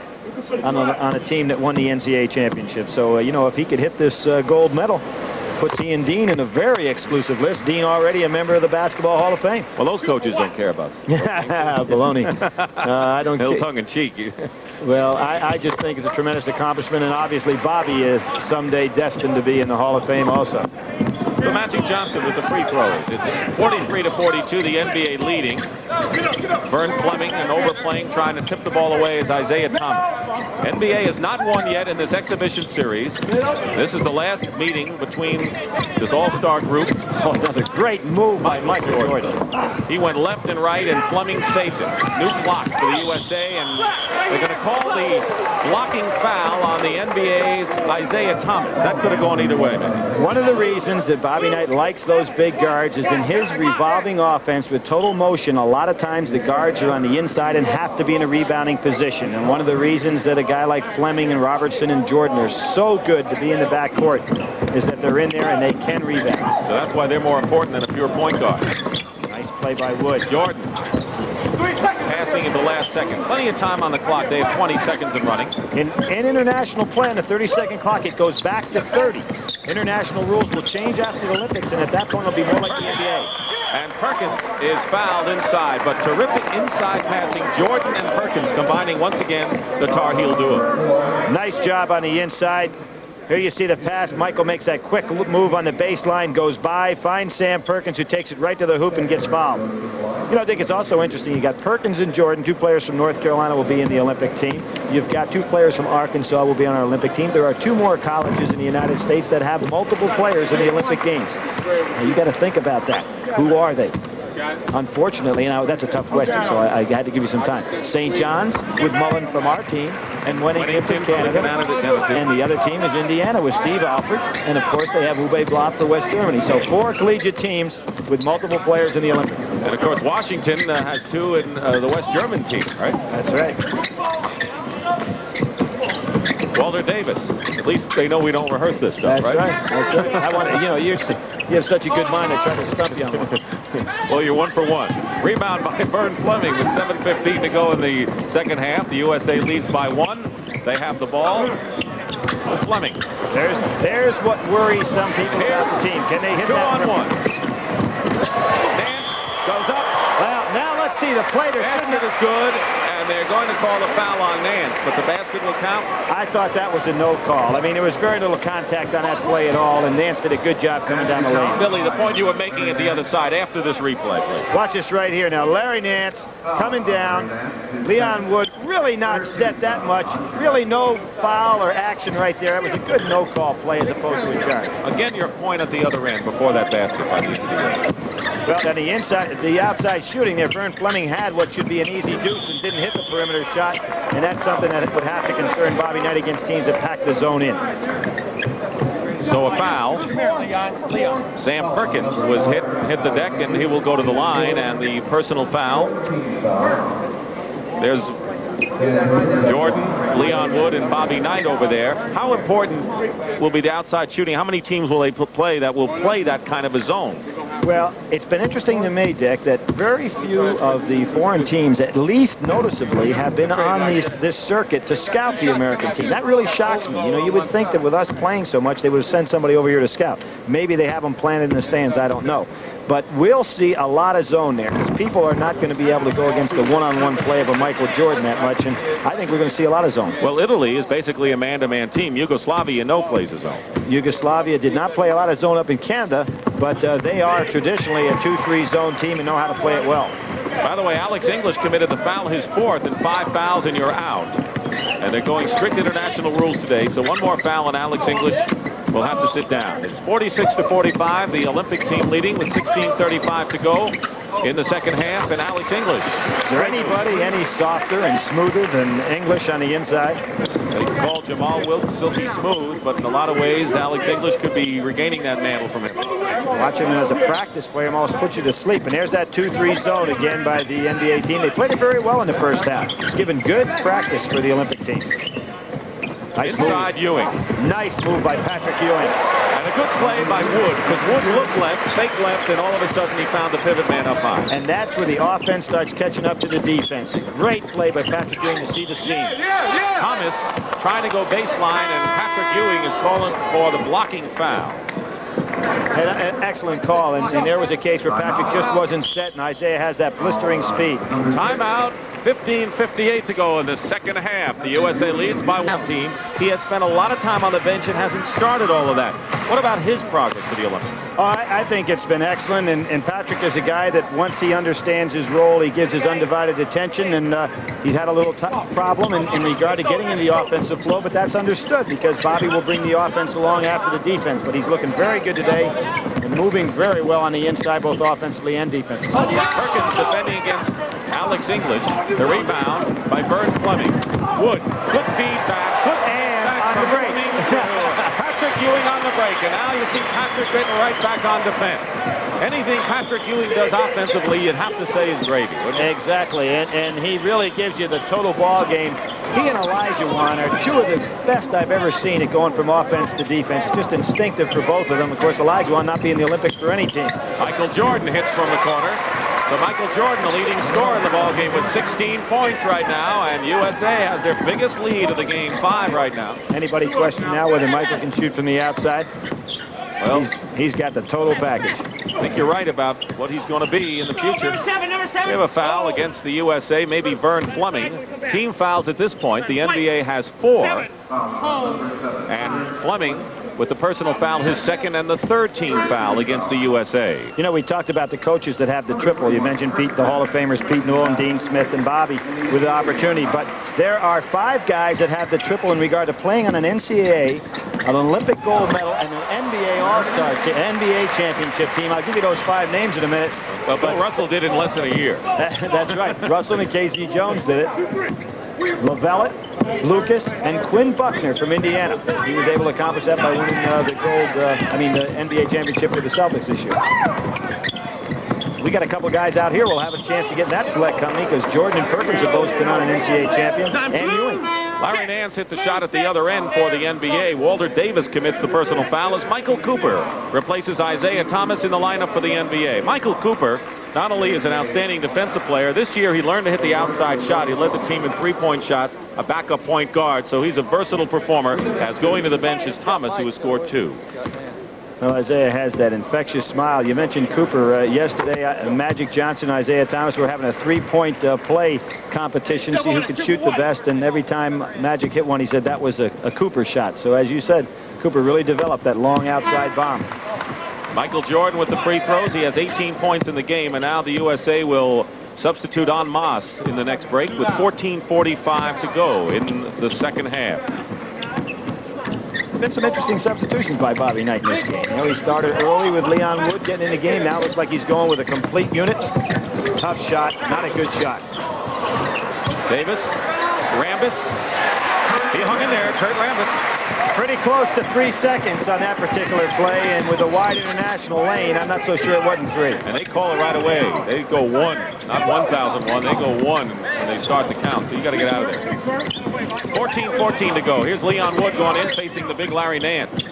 on a team that won the NCAA championship. So, you know, if he could hit this gold medal, puts he and Dean in a very exclusive list. Dean already a member of the Basketball Hall of Fame. Well, those coaches don't care about baloney. I don't. Little tongue-in-cheek. Well, I just think it's a tremendous accomplishment, and obviously Bobby is someday destined to be in the Hall of Fame also. So Magic Johnson with the free throws. It's 43-42, the NBA leading. Vern Fleming, an overplaying, trying to tip the ball away is Isaiah Thomas. NBA has not won yet in this exhibition series. This is the last meeting between this all-star group. Oh, another great move by Michael Jordan. He went left and right, and Fleming saves it. New block for the USA, and they're going to call the blocking foul on the NBA's Isaiah Thomas. That could have gone either way. One of the reasons that Bobby Knight likes those big guards is in his revolving offense with total motion. A lot of times the guards are on the inside and have to be in a rebounding position. And one of the reasons that a guy like Fleming and Robertson and Jordan are so good to be in the backcourt is that they're in there and they can rebound. So that's why they're more important than a pure point guard. Nice play by Wood. Jordan passing in the last second. Plenty of time on the clock. They have 20 seconds of running. In international play on the 30-second clock, it goes back to 30. International rules will change after the Olympics, and at that point it'll be more like the NBA. And Perkins is fouled inside, but terrific inside passing. Jordan and Perkins combining once again the Tar Heel duo. Nice job on the inside. Here you see the pass. Michael makes that quick move on the baseline, goes by, finds Sam Perkins, who takes it right to the hoop and gets fouled. You know, I think it's also interesting. You got Perkins and Jordan, 2 players from North Carolina will be in the Olympic team. You've got 2 players from Arkansas will be on our Olympic team. There are 2 more colleges in the United States that have multiple players in the Olympic Games. Now, you got to think about that. Who are they? Unfortunately, now that's a tough question, so I had to give you some time. St. John's with Mullen from our team, and Winnington from Canada. And the other team is Indiana with Steve Alford. And, of course, they have Uwe Block for West Germany. So 4 collegiate teams with multiple players in the Olympics. And, of course, Washington has 2 in the West German team, right? That's right. Walter Davis. At least they know we don't rehearse this stuff, right? That's right. I want to, you know, you have such a good mind. I try to stump you on one. Well, you're 1 for 1. Rebound by Vern Fleming with 7:15 to go in the second half. The USA leads by 1. They have the ball. Fleming. There's what worries some people about the team. Can they hit 2 that? 2-on-1. Nance goes up. Well, now let's see. The play basket is good, and they're going to call a foul on Nance, but the basket will count. I thought that was a no call. I mean, there was very little contact on that play at all, and Nance did a good job coming down the lane. Billy, the point you were making at the other side after this replay, please. Watch this right here. Now, Larry Nance coming down. Leon Wood really not set that much. Really no foul or action right there. It was a good no-call play as opposed to a charge. Again, your point at the other end before that basket by the Well, on the outside shooting there, Vern Fleming had what should be an easy deuce and didn't hit the perimeter shot, and that's something that would have to concern Bobby Knight against teams that pack the zone in. So a foul. Sam Perkins was hit the deck, and he will go to the line, and the personal foul. There's Jordan, Leon Wood, and Bobby Knight over there. How important will be the outside shooting? How many teams will they play that will play that kind of a zone? Well, it's been interesting to me, Dick, that very few of the foreign teams, at least noticeably, have been on this circuit to scout the American team. That really shocks me. You know, you would think that with us playing so much, they would have sent somebody over here to scout. Maybe they have them planted in the stands. I don't know. But we'll see a lot of zone there because people are not going to be able to go against the one-on-one play of a Michael Jordan that much, and I think we're going to see a lot of zone. Well, Italy is basically a man-to-man team. Yugoslavia plays a zone. Yugoslavia did not play a lot of zone up in Canada, but they are traditionally a 2-3 zone team and know how to play it well. By the way, Alex English committed the foul, his 4th, and 5 fouls and you're out. And they're going strict international rules today, so 1 more foul on Alex English will have to sit down. It's 46-45, the Olympic team leading with 16:35 to go in the second half, and Alex English. Is there anybody any softer and smoother than English on the inside? They call Jamal Wilkes silky smooth, but in a lot of ways, Alex English could be regaining that mantle from him. Watching him as a practice player almost puts you to sleep. And there's that 2-3 zone again by the NBA team. They played it very well in the first half. It's given good practice for the Olympic team. Nice Inside move. Ewing. Nice move by Patrick Ewing. And a good play by Wood, because Wood looked left, fake left, and all of a sudden he found the pivot man up high. And that's where the offense starts catching up to the defense. Great play by Patrick Ewing to see the seam. Thomas trying to go baseline, and Patrick Ewing is calling for the blocking foul. An excellent call, and there was a case where Patrick just wasn't set, and Isaiah has that blistering speed. Timeout, 15:58 to go in the second half. The USA leads by 1 team. He has spent a lot of time on the bench and hasn't started all of that. What about his progress for the Olympics? Oh, I think it's been excellent, and Patrick is a guy that once he understands his role, he gives his undivided attention, and he's had a little problem in regard to getting in the offensive flow, but that's understood because Bobby will bring the offense along after the defense, but he's looking very good today and moving very well on the inside, both offensively and defensively. Perkins defending against Alex English. The rebound by Vern Fleming. Wood, good feedback, good and on the break. Patrick Ewing on the break, and now you see Patrick getting right back on defense. Anything Patrick Ewing does offensively, you'd have to say is gravy. Exactly, and he really gives you the total ball game. He and Elijah Wan are 2 of the best I've ever seen at going from offense to defense. It's just instinctive for both of them. Of course, Elijah Wan not being in the Olympics for any team. Michael Jordan hits from the corner. So Michael Jordan, the leading scorer in the ballgame with 16 points right now, and USA has their biggest lead of the game, 5 right now. Anybody question now whether Michael can shoot from the outside? Well, he's got the total package. I think you're right about what he's going to be in the future. We have a foul against the USA, maybe Vern Fleming. Team fouls at this point. The NBA has 4. And Fleming, with the personal foul, his second and the third team foul against the USA. You know, we talked about the coaches that have the triple. You mentioned Pete, the Hall of Famers, Pete Newell and Dean Smith and Bobby with the opportunity. But there are 5 guys that have the triple in regard to playing on an NCAA, an Olympic gold medal, and an NBA All-Star, NBA championship team. I'll give you those 5 names in a minute. Well, Bill Russell did it in less than a year. That's right. Russell and Casey Jones did it. Lavellette, Lucas, and Quinn Buckner from Indiana. He was able to accomplish that by winning the NBA championship with the Celtics this year. We got a couple guys out here. We'll have a chance to get in that select company because Jordan and Perkins have both been on an NCAA champion. And Ewing. Larry Nance hit the shot at the other end for the NBA. Walter Davis commits the personal foul as Michael Cooper replaces Isaiah Thomas in the lineup for the NBA. Michael Cooper not only is an outstanding defensive player, this year he learned to hit the outside shot. He led the team in 3-point shots, a backup point guard, so he's a versatile performer, as going to the bench is Thomas, who has scored 2. Well, Isaiah has that infectious smile. You mentioned Cooper yesterday. Magic Johnson, Isaiah Thomas were having a 3-point play competition, see who could shoot the best, and every time Magic hit one, he said that was a Cooper shot. So as you said, Cooper really developed that long outside bomb. Michael Jordan with the free throws. He has 18 points in the game, and now the USA will substitute en masse in the next break with 14:45 to go in the second half. Been some interesting substitutions by Bobby Knight in this game. You know, he started early with Leon Wood getting in the game. Now it looks like he's going with a complete unit. Tough shot, not a good shot. Davis, Rambis. He hung in there, Kurt Rambis. Pretty close to 3 seconds on that particular play, and with a wide international lane, I'm not so sure it wasn't 3. And they call it right away. They go 1, not 1001. They go 1 when they start the count, so you got to get out of there. 14:14 to go. Here's Leon Wood going in, facing the big Larry Nance.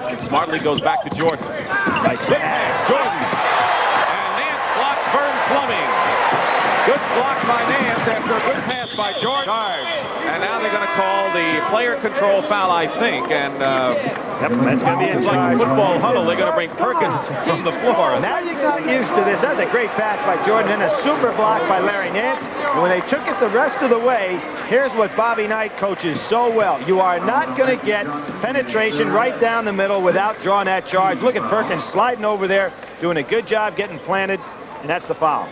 And smartly goes back to Jordan. Nice pass. Jordan. And Nance blocks Vern Fleming. Good block by Nance after a good pass by Jordan. And now they're going to call the player control foul, I think. And yep, that's going to be in like charge. football huddle. They're going to bring Perkins from the floor. Now you got used to this. That's a great pass by Jordan and a super block by Larry Nance. And when they took it the rest of the way, here's what Bobby Knight coaches so well. You are not going to get penetration right down the middle without drawing that charge. Look at Perkins sliding over there, doing a good job getting planted, and that's the foul.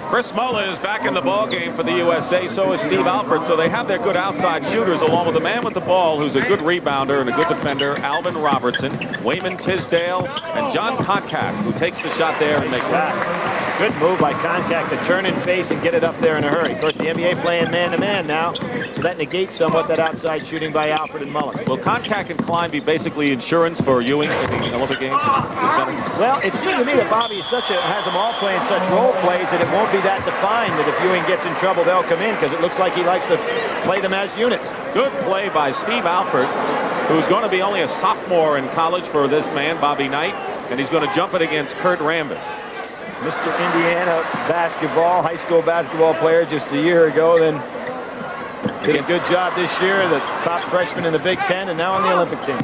Chris Mullin is back in the ball game for the USA. So is Steve Alford. So they have their good outside shooters, along with the man with the ball, who's a good rebounder and a good defender, Alvin Robertson, Wayman Tisdale, and John Konkak, who takes the shot there and makes it. Good move by Konkak to turn and face and get it up there in a hurry. Of course, the NBA playing man-to-man now, so that negates somewhat that outside shooting by Alford and Mullin. Will Konkak and Klein be basically insurance for Ewing in the Olympic Games? Well, it seems to me that Bobby has them all playing such role plays that it won't be that defined that if Ewing gets in trouble, they'll come in, because it looks like he likes to play them as units. Good play by Steve Alford, who's going to be only a sophomore in college for this man, Bobby Knight, and he's going to jump it against Kurt Rambis. Mr. Indiana basketball, high school basketball player just a year ago, then did a good job this year, the top freshman in the Big Ten, and now on the Olympic team.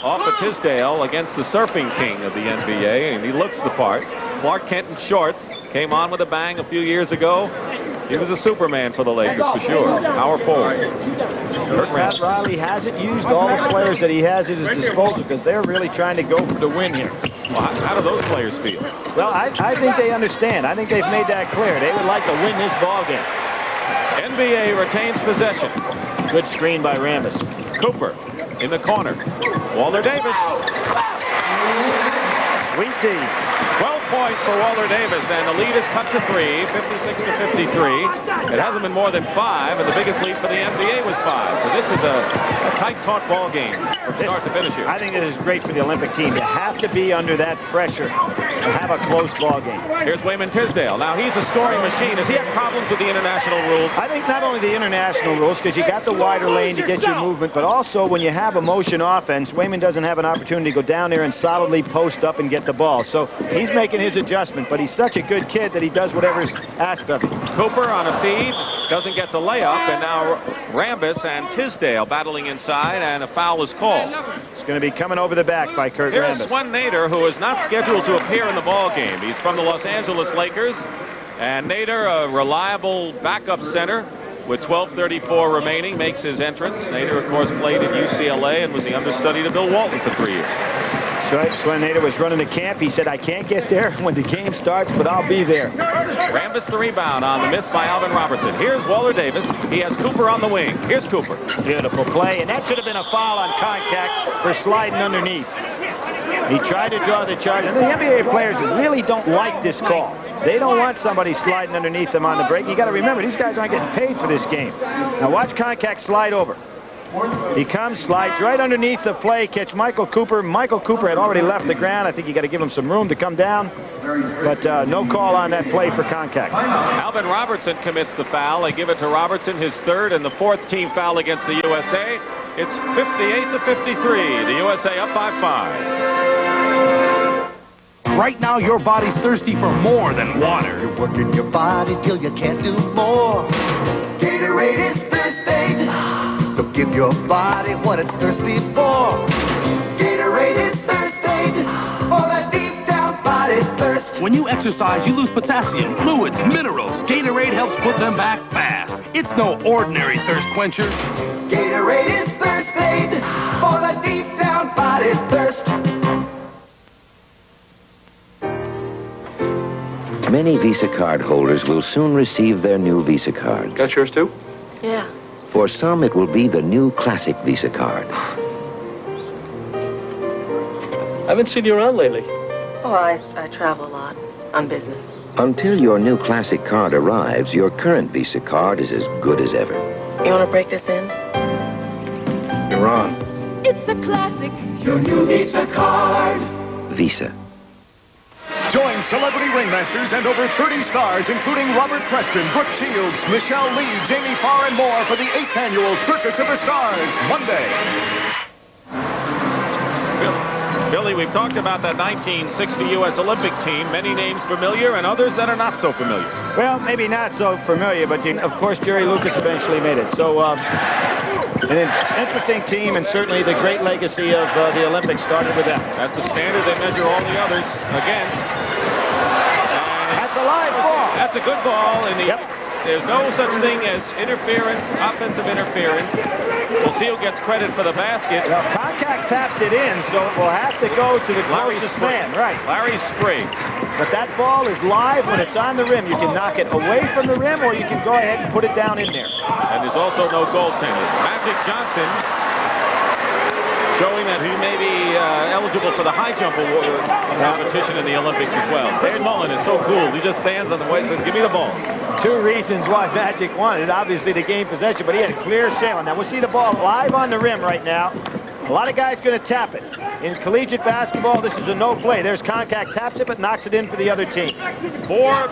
Off of Tisdale against the surfing king of the NBA, and he looks the part. Clark Kent in shorts, came on with a bang a few years ago. He was a Superman for the Lakers, for sure. Power forward. Pat Riley hasn't used all the players that he has at his disposal because they're really trying to go for the win here. Well, how do those players feel? Well, I think they understand. I think they've made that clear. They would like to win this ball game. NBA retains possession. Good screen by Rambis. Cooper in the corner. Walter Davis. Sweet D. 12 points for Walter Davis, and the lead is cut to 3, 56 to 53. It hasn't been more than 5, and the biggest lead for the NBA was 5. So this is a tight, taut ball game from start to finish here. I think it is great for the Olympic team to have to be under that pressure to have a close ball game. Here's Wayman Tisdale. Now he's a scoring machine. Has he had problems with the international rules? I think not only the international rules, because you got the wider lane to get your movement, but also when you have a motion offense, Wayman doesn't have an opportunity to go down there and solidly post up and get the ball. So he's making his adjustment, but he's such a good kid that he does whatever's asked of him. Cooper on a feed. doesn't get the layup, and now Rambis and Tisdale battling inside, and a foul is called. It's going to be coming over the back by Kurt Here's Rambis. Swen Nader, who is not scheduled to appear in the ball game. He's from the Los Angeles Lakers, and Nader, a reliable backup center with 12:34 remaining, makes his entrance. Nader, of course, played at UCLA and was the understudy to Bill Walton for 3 years. That's right. Swen Nader was running the camp. He said, I can't get there when the game starts, but I'll be there. Rambis the rebound on the miss by Alvin Robertson. Here's Waller Davis. He has Cooper on the wing. Here's Cooper. Beautiful play, and that should have been a foul on Koncak for sliding underneath. He tried to draw the charge, and the NBA players really don't like this call. They don't want somebody sliding underneath them on the break. You got to remember, these guys aren't getting paid for this game. Now watch Koncak slide over. He comes, slides right underneath the play, catch Michael Cooper. Michael Cooper had already left the ground. I think you got to give him some room to come down. But no call on that play for Koncak. Alvin Robertson commits the foul. They give it to Robertson, his third and the fourth team foul against the USA. It's 58-53. The USA up by 5. Right now, your body's thirsty for more than water. You're working your body till you can't do more. Gatorade is thirsty, so give your body what it's thirsty for. Gatorade is thirsty, for that deep down body thirst. When you exercise, you lose potassium, fluids, minerals. Gatorade helps put them back fast. It's no ordinary thirst quencher. Gatorade is thirsty, for that deep down body thirst. Many Visa card holders will soon receive their new Visa cards. Got yours too? Yeah. For some, it will be the new classic Visa card. I haven't seen you around lately. Oh, I travel a lot on business. Until your new classic card arrives, your current Visa card is as good as ever. You want to break this in? You're on. It's a classic. Your new Visa card. Visa. Join celebrity ringmasters and over 30 stars, including Robert Preston, Brooke Shields, Michelle Lee, Jamie Farr, and more for the 8th annual Circus of the Stars, Monday. Billy, we've talked about that 1960 U.S. Olympic team. Many names familiar and others that are not so familiar. Well, maybe not so familiar, but of course Jerry Lucas eventually made it. So an interesting team, and certainly the great legacy of the Olympics started with them. That's the standard they measure all the others against. That's a live ball. That's a good ball. Yep. There's no such thing as interference, offensive interference. We'll see who gets credit for the basket. Well, Koncak tapped it in, so it will have to go to the closest man. Right. Larry Spriggs. But that ball is live when it's on the rim. You can knock it away from the rim, or you can go ahead and put it down in there. And there's also no goaltender. Magic Johnson showing that he may be eligible for the high jump competition in the Olympics as well. Chris Mullen is so cool. He just stands on the way and says, give me the ball. Two reasons why Magic won it. Obviously, the game possession, but he had clear sailing. Now, we'll see the ball live on the rim right now. A lot of guys going to tap it. In collegiate basketball, this is a no play. There's Koncak, taps it, but knocks it in for the other team. 4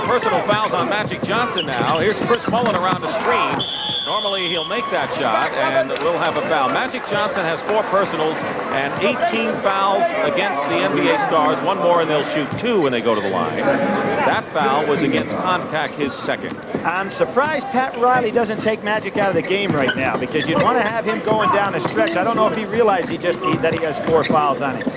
personal fouls on Magic Johnson now. Here's Chris Mullen around the screen. Normally he'll make that shot and we'll have a foul. Magic Johnson has 4 personals and 18 fouls against the NBA stars. One more and they'll shoot 2 when they go to the line. That foul was against Koncak, his second. I'm surprised Pat Riley doesn't take Magic out of the game right now, because you'd want to have him going down a stretch. I don't know if he realized that he has 4 fouls on him.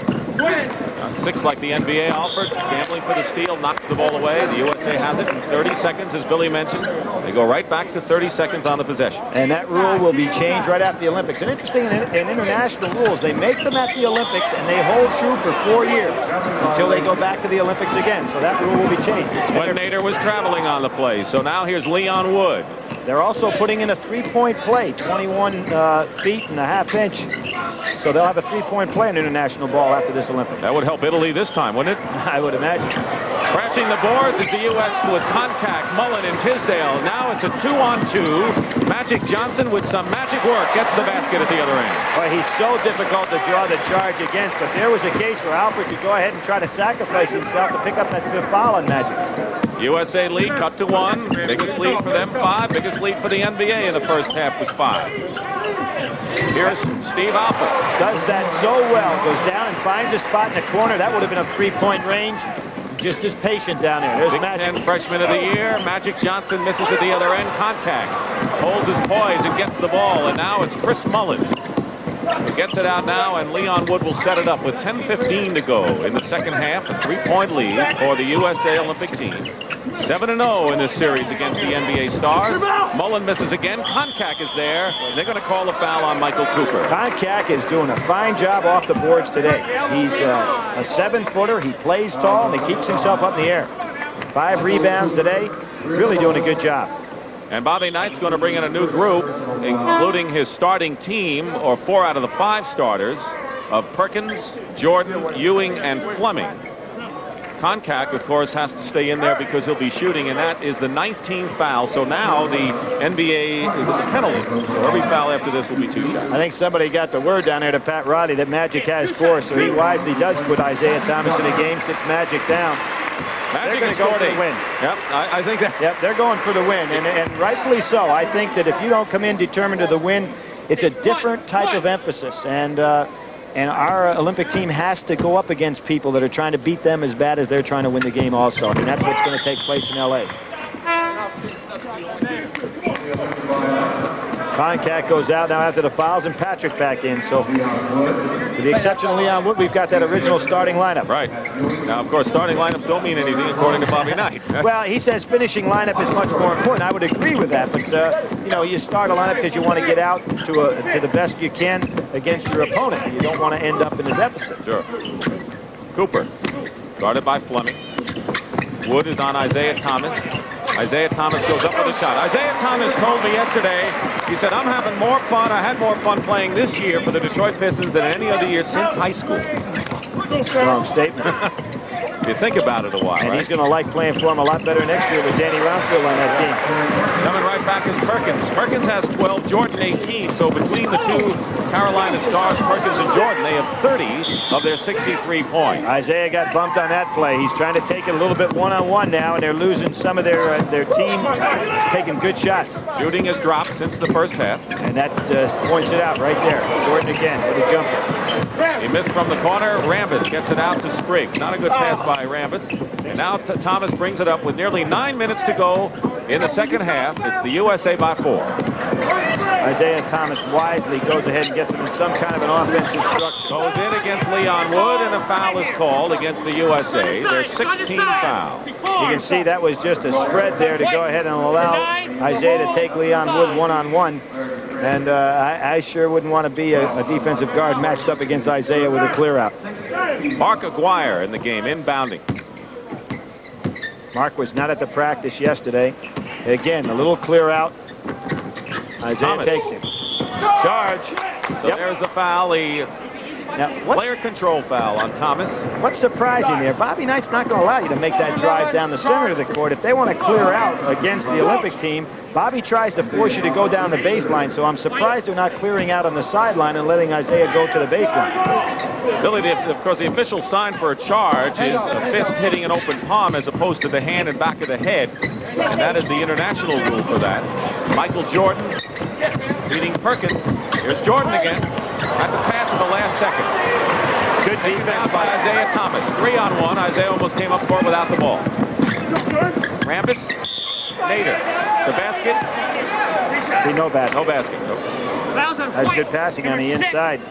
On 6 like the NBA offered, gambling for the steal, knocks the ball away. The USA has it in 30 seconds, as Billy mentioned. They go right back to 30 seconds on the possession. And that rule will be changed right after the Olympics. And interesting, in international rules, they make them at the Olympics, and they hold true for 4 years until they go back to the Olympics again. So that rule will be changed. When Nader was traveling on the play. So now here's Leon Wood. They're also putting in a 3-point play, 21 feet and a half inch. So they'll have a 3-point play in international ball after this Olympics. That would help Italy this time, wouldn't it? I would imagine. Crashing the boards is the U.S. with Koncak, Mullen, and Tisdale. Now it's a 2-on-2. Magic Johnson with some magic work gets the basket at the other end. Boy, he's so difficult to draw the charge against, but there was a case where Alfred could go ahead and try to sacrifice himself to pick up that 5th foul on Magic. USA lead cut to 1. Biggest lead for them, 5. Biggest lead for the NBA in the first half was 5. Here's Steve Alford. Does that so well. Goes down and finds a spot in the corner. That would have been a 3-point range. just as patient down there. There's Big Magic. Ten freshman of the year. Magic Johnson misses at the other end. Contact. Holds his poise and gets the ball. And now it's Chris Mullen who gets it out now, and Leon Wood will set it up with 10:15 to go in the second half. A 3-point lead for the USA Olympic team. 7-0 in this series against the NBA Stars. Mullen misses again. Koncak is there. They're going to call a foul on Michael Cooper. Koncak is doing a fine job off the boards today. He's a 7-footer. He plays tall, and he keeps himself up in the air. 5 rebounds today. Really doing a good job. And Bobby Knight's going to bring in a new group, including his starting team, or 4 out of the 5 starters, of Perkins, Jordan, Ewing, and Fleming. Koncak, of course, has to stay in there because he'll be shooting, and that is the 19th foul. So now the NBA is at the penalty. So every foul after this will be 2 shots. I think somebody got the word down there to Pat Roddy that Magic has 4, so he wisely does put Isaiah Thomas in the game, sits Magic down. Magic they're is going to go scored for the win. Yep, I think that. Yep, they're going for the win, and rightfully so. I think that if you don't come in determined to the win, it's a different type of emphasis, and our Olympic team has to go up against people that are trying to beat them as bad as they're trying to win the game also. I mean, that's what's going to take place in L.A. Koncak goes out now after the fouls, and Patrick back in. So, with the exception of Leon Wood, we've got that original starting lineup. Right. Now, of course, starting lineups don't mean anything, according to Bobby Knight. Well, he says finishing lineup is much more important. I would agree with that, but you know, you start a lineup because you want to get out to the best you can against your opponent. You don't want to end up in a deficit. Sure. Cooper, guarded by Fleming. Wood is on Isaiah Thomas. Isaiah Thomas goes up with a shot. Isaiah Thomas told me yesterday, he said, I'm having more fun. I had more fun playing this year for the Detroit Pistons than any other year since high school. Strong statement. If you think about it a while, and right? he's going to like playing for him a lot better next year with Danny Roundfield on that team. Coming right back is Perkins. Perkins has 12, Jordan 18. So between the two Carolina Stars, Perkins and Jordan, they have 30 of their 63 points. Isaiah got bumped on that play. He's trying to take it a little bit one-on-one now, and they're losing some of their team taking good shots. Shooting has dropped since the first half. And that points it out right there. Jordan again with a jumper. He missed from the corner. Rambis gets it out to Spriggs. Not a good pass by Rambis. And now Thomas brings it up with nearly 9 minutes to go in the second half. It's the USA by 4. Isaiah Thomas wisely goes ahead and gets it in some kind of an offensive structure. Goes in against Leon Wood, and a foul is called against the USA. There's 16 fouls. You can see that was just a spread there to go ahead and allow Isaiah to take Leon Wood one-on-one. And I sure wouldn't want to be a defensive guard matched up against Isaiah with a clear out. Mark Aguirre in the game, inbounding. Mark was not at the practice yesterday. Again, a little clear out. Isaiah Thomas takes him. Charge. So there's the foul. The player control foul on Thomas. What's surprising there, Bobby Knight's not going to allow you to make that drive down the center of the court. If they want to clear out against the Olympic team, Bobby tries to force you to go down the baseline, so I'm surprised they're not clearing out on the sideline and letting Isaiah go to the baseline. Billy, of course, the official sign for a charge is a fist hitting an open palm as opposed to the hand and back of the head, and that is the international rule for that. Michael Jordan beating Perkins. Here's Jordan again. At the pass in the last second. Good defense by Isaiah Thomas. 3-on-1. Isaiah almost came up for it without the ball. Rambis. Nader. The basket. Be no basket. No basket. No. That's good passing on the inside.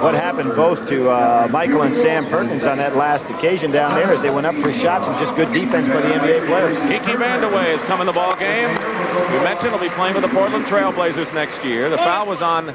What happened both to Michael and Sam Perkins on that last occasion down there is they went up for shots and just good defense by the NBA players. Kiki Vandeweghe is coming the ball game. We mentioned he'll be playing with the Portland Trailblazers next year. The foul was on.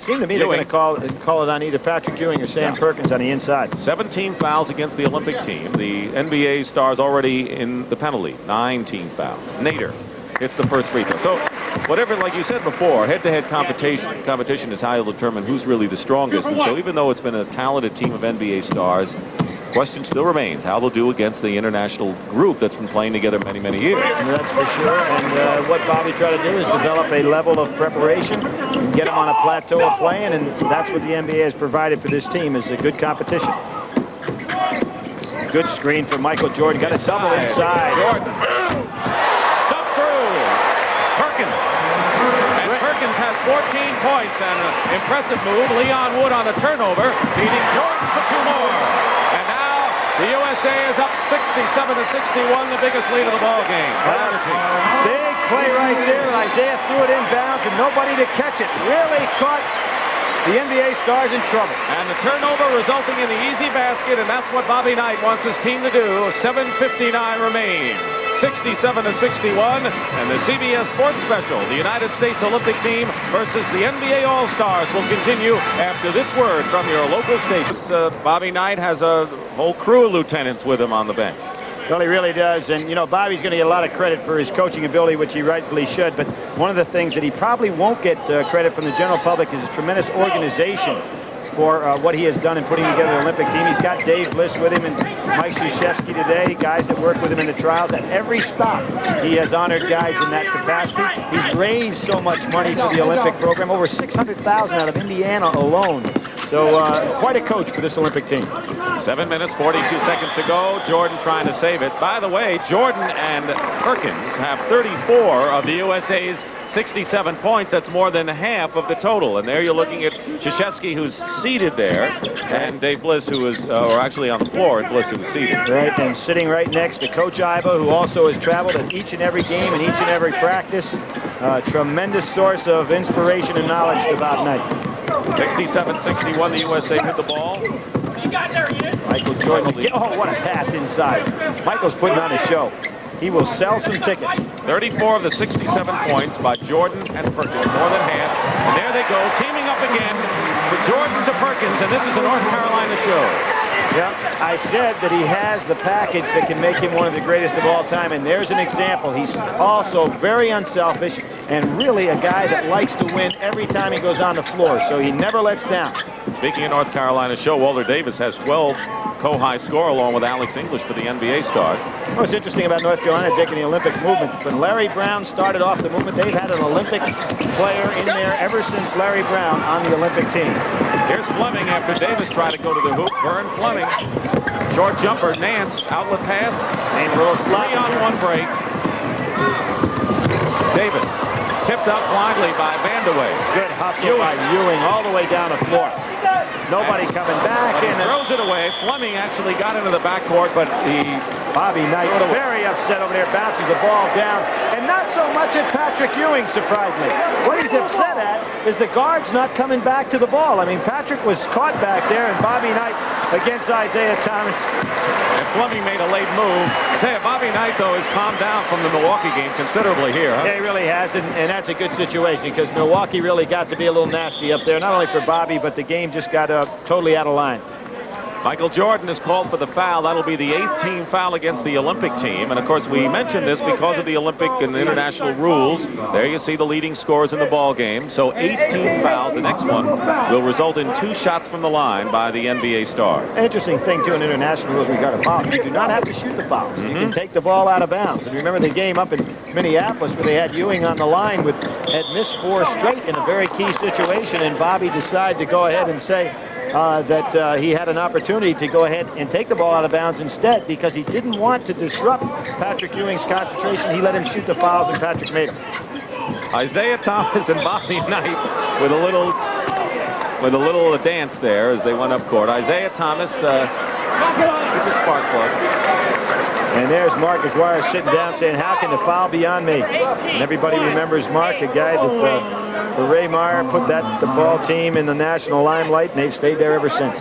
Seemed to me they're going to call it on either Patrick Ewing or Sam Perkins on the inside. 17 fouls against the Olympic team. The NBA Stars already in the penalty. 19 fouls. Nader hits the first free throw. So whatever, like you said before, head-to-head competition is how you'll determine who's really the strongest. And so even though it's been a talented team of NBA stars, the question still remains how they'll do against the international group that's been playing together many, many years. That's for sure. And what Bobby tried to do is develop a level of preparation and get them on a plateau of playing, and that's what the NBA has provided for this team is a good competition. Good screen for Michael Jordan. Got a double inside. Jordan. Stuck through. Perkins. And Perkins has 14 points, and an impressive move. Leon Wood on the turnover, beating Jordan for 2 more. And now the USA is up 67-61, the biggest lead of the ball game. Big play right there. Isaiah threw it inbounds and nobody to catch it. Really caught the NBA Stars in trouble. And the turnover resulting in the easy basket, and that's what Bobby Knight wants his team to do. 7:59 remain. 67-61, and the CBS Sports Special, the United States Olympic team versus the NBA All-Stars, will continue after this word from your local station. Bobby Knight has a whole crew of lieutenants with him on the bench. Well, he really does. And, you know, Bobby's going to get a lot of credit for his coaching ability, which he rightfully should. But one of the things that he probably won't get credit from the general public is his tremendous organization for what he has done in putting together the Olympic team. He's got Dave Bliss with him and Mike Krzyzewski today, guys that work with him in the trials. At every stop, he has honored guys in that capacity. He's raised so much money for the Olympic program, over $600,000 out of Indiana alone. So quite a coach for this Olympic team. 7 minutes, 42 seconds to go. Jordan trying to save it. By the way, Jordan and Perkins have 34 of the USA's 67 points. That's more than half of the total. And there you're looking at Krzyzewski, who's seated there, and Dave Bliss, who is, or actually on the floor, and Bliss, who is seated. Right, and sitting right next to Coach Iba, who also has traveled at each and every game and each and every practice. Tremendous source of inspiration and knowledge to Bob Knight. 67-61, the USA with the ball. Michael Jordan. Oh, what a pass inside. Michael's putting on a show. He will sell some tickets. 34 of the 67 points by Jordan and Perkins, more than half. And there they go, teaming up again for Jordan to Perkins, and this is a North Carolina show. Yeah, I said that he has the package that can make him one of the greatest of all time, and there's an example. He's also very unselfish and really a guy that likes to win every time he goes on the floor, so he never lets down. Speaking of North Carolina show, Walter Davis has 12 co-high score along with Alex English for the NBA Stars. What's interesting about North Carolina taking the Olympic movement, when Larry Brown started off the movement, they've had an Olympic player in there ever since Larry Brown on the Olympic team. Here's Fleming after Davis tried to go to the hoop. Vern Fleming. Short jumper, Nance, outlet pass. And a little slot. 3-on-1 break. Davis tipped up blindly by Vandeweghe. Good hustle by Ewing all the way down the floor. Nobody coming back. And throws it away. Fleming actually got into the backcourt, but Bobby Knight very upset over there, bounces the ball down. And not so much at Patrick Ewing, surprisingly. What he's upset at is the guards not coming back to the ball. I mean, Patrick was caught back there, and Bobby Knight against Isaiah Thomas. And Fleming made a late move. I tell you, Bobby Knight, though, has calmed down from the Milwaukee game considerably here. Huh? Yeah, he really has, and that's a good situation because Milwaukee really got to be a little nasty up there, not only for Bobby, but the game just got totally out of line. Michael Jordan is called for the foul. That'll be the 8th team foul against the Olympic team. And, of course, we mentioned this because of the Olympic and the international rules. There you see the leading scorers in the ball game. So 8 team fouls. The next one will result in 2 shots from the line by the NBA Stars. Interesting thing, too, in international rules regarding fouls. You do not have to shoot the fouls. You can take the ball out of bounds. And remember the game up in Minneapolis where they had Ewing on the line had missed 4 straight in a very key situation. And Bobby decided to go ahead and say, that he had an opportunity to go ahead and take the ball out of bounds instead because he didn't want to disrupt Patrick Ewing's concentration. He let him shoot the fouls, and Patrick made them. Isaiah Thomas and Bobby Knight with a little dance there as they went up court. Isaiah Thomas is a spark plug. And there's Mark Aguirre sitting down saying, how can the foul be on me? And everybody remembers Mark, a guy that for Ray Meyer put the ball team in the national limelight, and they've stayed there ever since.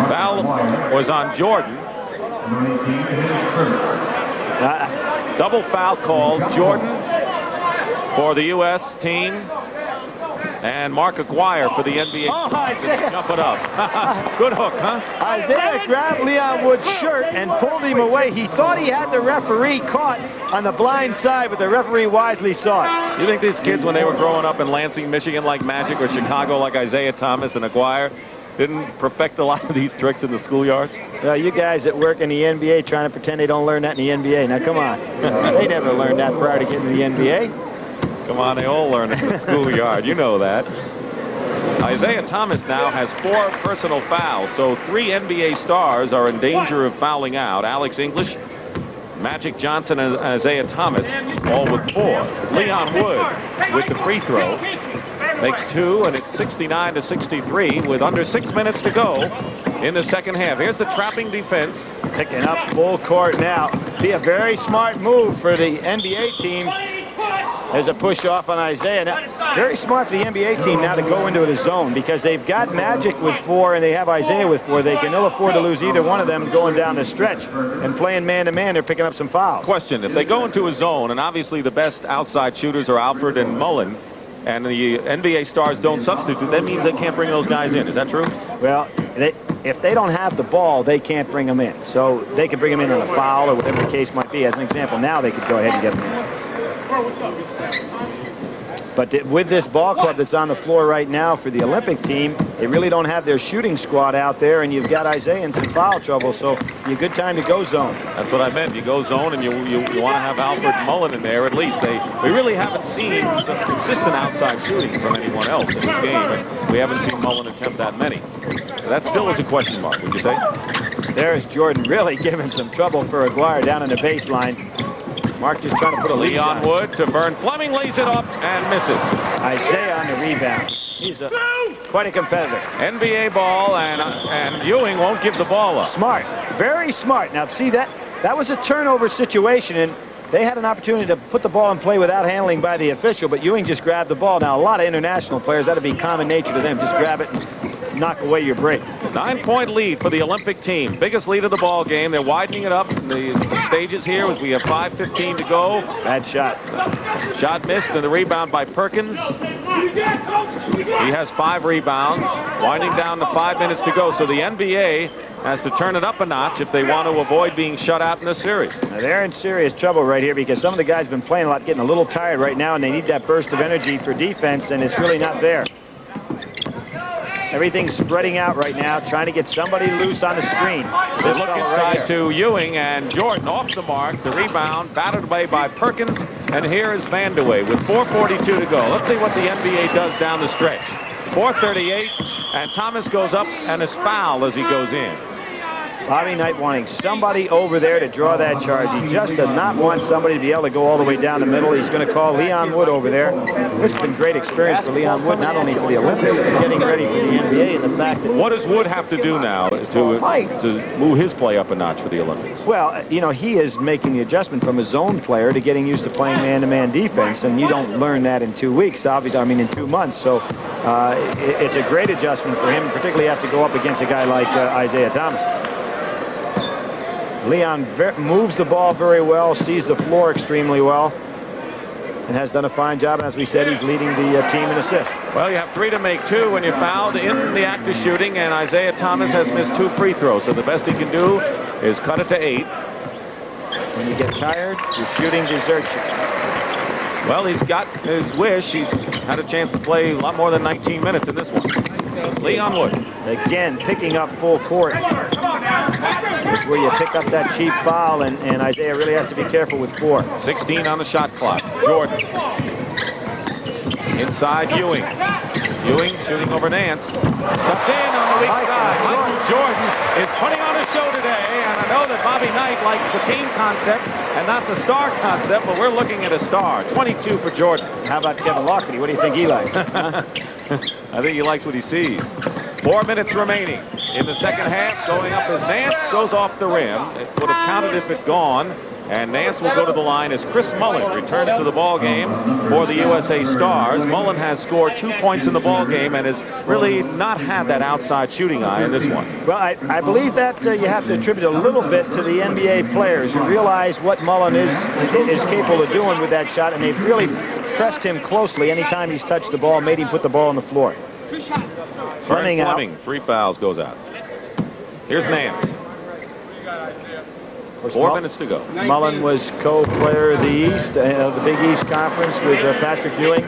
Foul was on Jordan. Double foul called. Jordan for the U.S. team. And Mark Aguirre for the NBA. Oh, Isaiah. Jump it up. Good hook, huh? Isaiah grabbed Leon Wood's shirt and pulled him away. He thought he had the referee caught on the blind side, but the referee wisely saw it. You think these kids, when they were growing up in Lansing, Michigan, like Magic, or Chicago, like Isaiah Thomas and Aguirre, didn't perfect a lot of these tricks in the schoolyards? You guys that work in the NBA trying to pretend they don't learn that in the NBA. Now, come on. They never learned that prior to getting to the NBA. Come on, they all learn it in the schoolyard. You know that. Isaiah Thomas now has 4 personal fouls, so 3 NBA stars are in danger of fouling out. Alex English, Magic Johnson and Isaiah Thomas all with 4. Leon Wood with the free throw makes 2, and it's 69-63 with under 6 minutes to go in the second half. Here's the trapping defense. Picking up full court now. Be a very smart move for the NBA team. There's a push off on Isaiah. Now, very smart for the NBA team now to go into the zone because they've got Magic with 4 and they have Isaiah with 4. They can ill afford to lose either one of them going down the stretch. And playing man-to-man, they're picking up some fouls. Question, if they go into a zone, and obviously the best outside shooters are Alfred and Mullen, and the NBA stars don't substitute, that means they can't bring those guys in. Is that true? Well, if they don't have the ball, they can't bring them in. So they could bring them in on a foul or whatever the case might be. As an example, now they could go ahead and get them in. But with this ball club that's on the floor right now for the Olympic team, they really don't have their shooting squad out there, and you've got Isaiah in some foul trouble, so a good time to go zone. That's what I meant. You go zone, and you want to have Alfred and Mullen in there at least. We really haven't seen some consistent outside shooting from anyone else in this game, and we haven't seen Mullen attempt that many. So that still is a question mark, would you say? There's Jordan really giving some trouble for Aguirre down on the baseline. Mark just trying to put a lead on Wood to Vern Fleming, lays it up and misses. Isaiah on the rebound. He's quite a competitor. NBA ball, and Ewing won't give the ball up. Smart, very smart. Now see that was a turnover situation, and they had an opportunity to put the ball in play without handling by the official, but Ewing just grabbed the ball. Now a lot of international players, that'd be common nature to them. Just grab it and knock away your break. 9-point lead for the Olympic team. Biggest lead of the ball game. They're widening it up in the stages here as we have 5:15 to go. Bad shot. Shot missed, and the rebound by Perkins. He has 5 rebounds. Winding down to 5 minutes to go. So the NBA has to turn it up a notch if they want to avoid being shut out in this series. Now they're in serious trouble right here because some of the guys have been playing a lot, getting a little tired right now, and they need that burst of energy for defense, and it's really not there. Everything's spreading out right now, trying to get somebody loose on the screen. They look inside to Ewing, and Jordan off the mark. The rebound batted away by Perkins, and here is Vandeweghe with 4:42 to go. Let's see what the NBA does down the stretch. 4:38, and Thomas goes up and is fouled as he goes in. Bobby Knight wanting somebody over there to draw that charge. He just does not want somebody to be able to go all the way down the middle. He's going to call Leon Wood over there. This has been great experience for Leon Wood, not only for the Olympics, but getting ready for the NBA, and the fact that... What does Wood have to do now to move his play up a notch for the Olympics? Well, you know, he is making the adjustment from a zone player to getting used to playing man-to-man defense, and you don't learn that in 2 weeks, obviously, I mean in 2 months. So it's a great adjustment for him, particularly have to go up against a guy like Isaiah Thomas. Leon moves the ball very well, sees the floor extremely well, and has done a fine job. And as we said, he's leading the team in assists. Well, you have 3 to make 2 when you're fouled in the act of shooting, and Isaiah Thomas has missed 2 free throws. So the best he can do is cut it to 8. When you get tired, your shooting deserts you. Well, he's got his wish. He's had a chance to play a lot more than 19 minutes in this one. Leon Wood. Again, picking up full court. It's where you pick up that cheap foul, and Isaiah really has to be careful with 4. 16 on the shot clock. Jordan. Inside Ewing. Ewing shooting over Nance. Stepped in on the weak side. Michael Jordan is putting on a show today, and I know that Bobby Knight likes the team concept and not the star concept, but we're looking at a star. 22 for Jordan. How about Kevin Loughnane? What do you think he likes? I think he likes what he sees. 4 minutes remaining in the second half. Going up as Nance goes off the rim. It would have counted if it gone. And Nance will go to the line as Chris Mullen returns to the ball game for the USA Stars. Mullen has scored 2 points in the ball game and has really not had that outside shooting eye in this one. Well, I believe that you have to attribute a little bit to the NBA players who realize what Mullen is capable of doing with that shot, and they've really pressed him closely anytime he's touched the ball, made him put the ball on the floor. Fleming, 3 fouls, goes out. Here's Nance. 4 minutes to go. Mullen was co-player of the East, the Big East Conference with Patrick Ewing.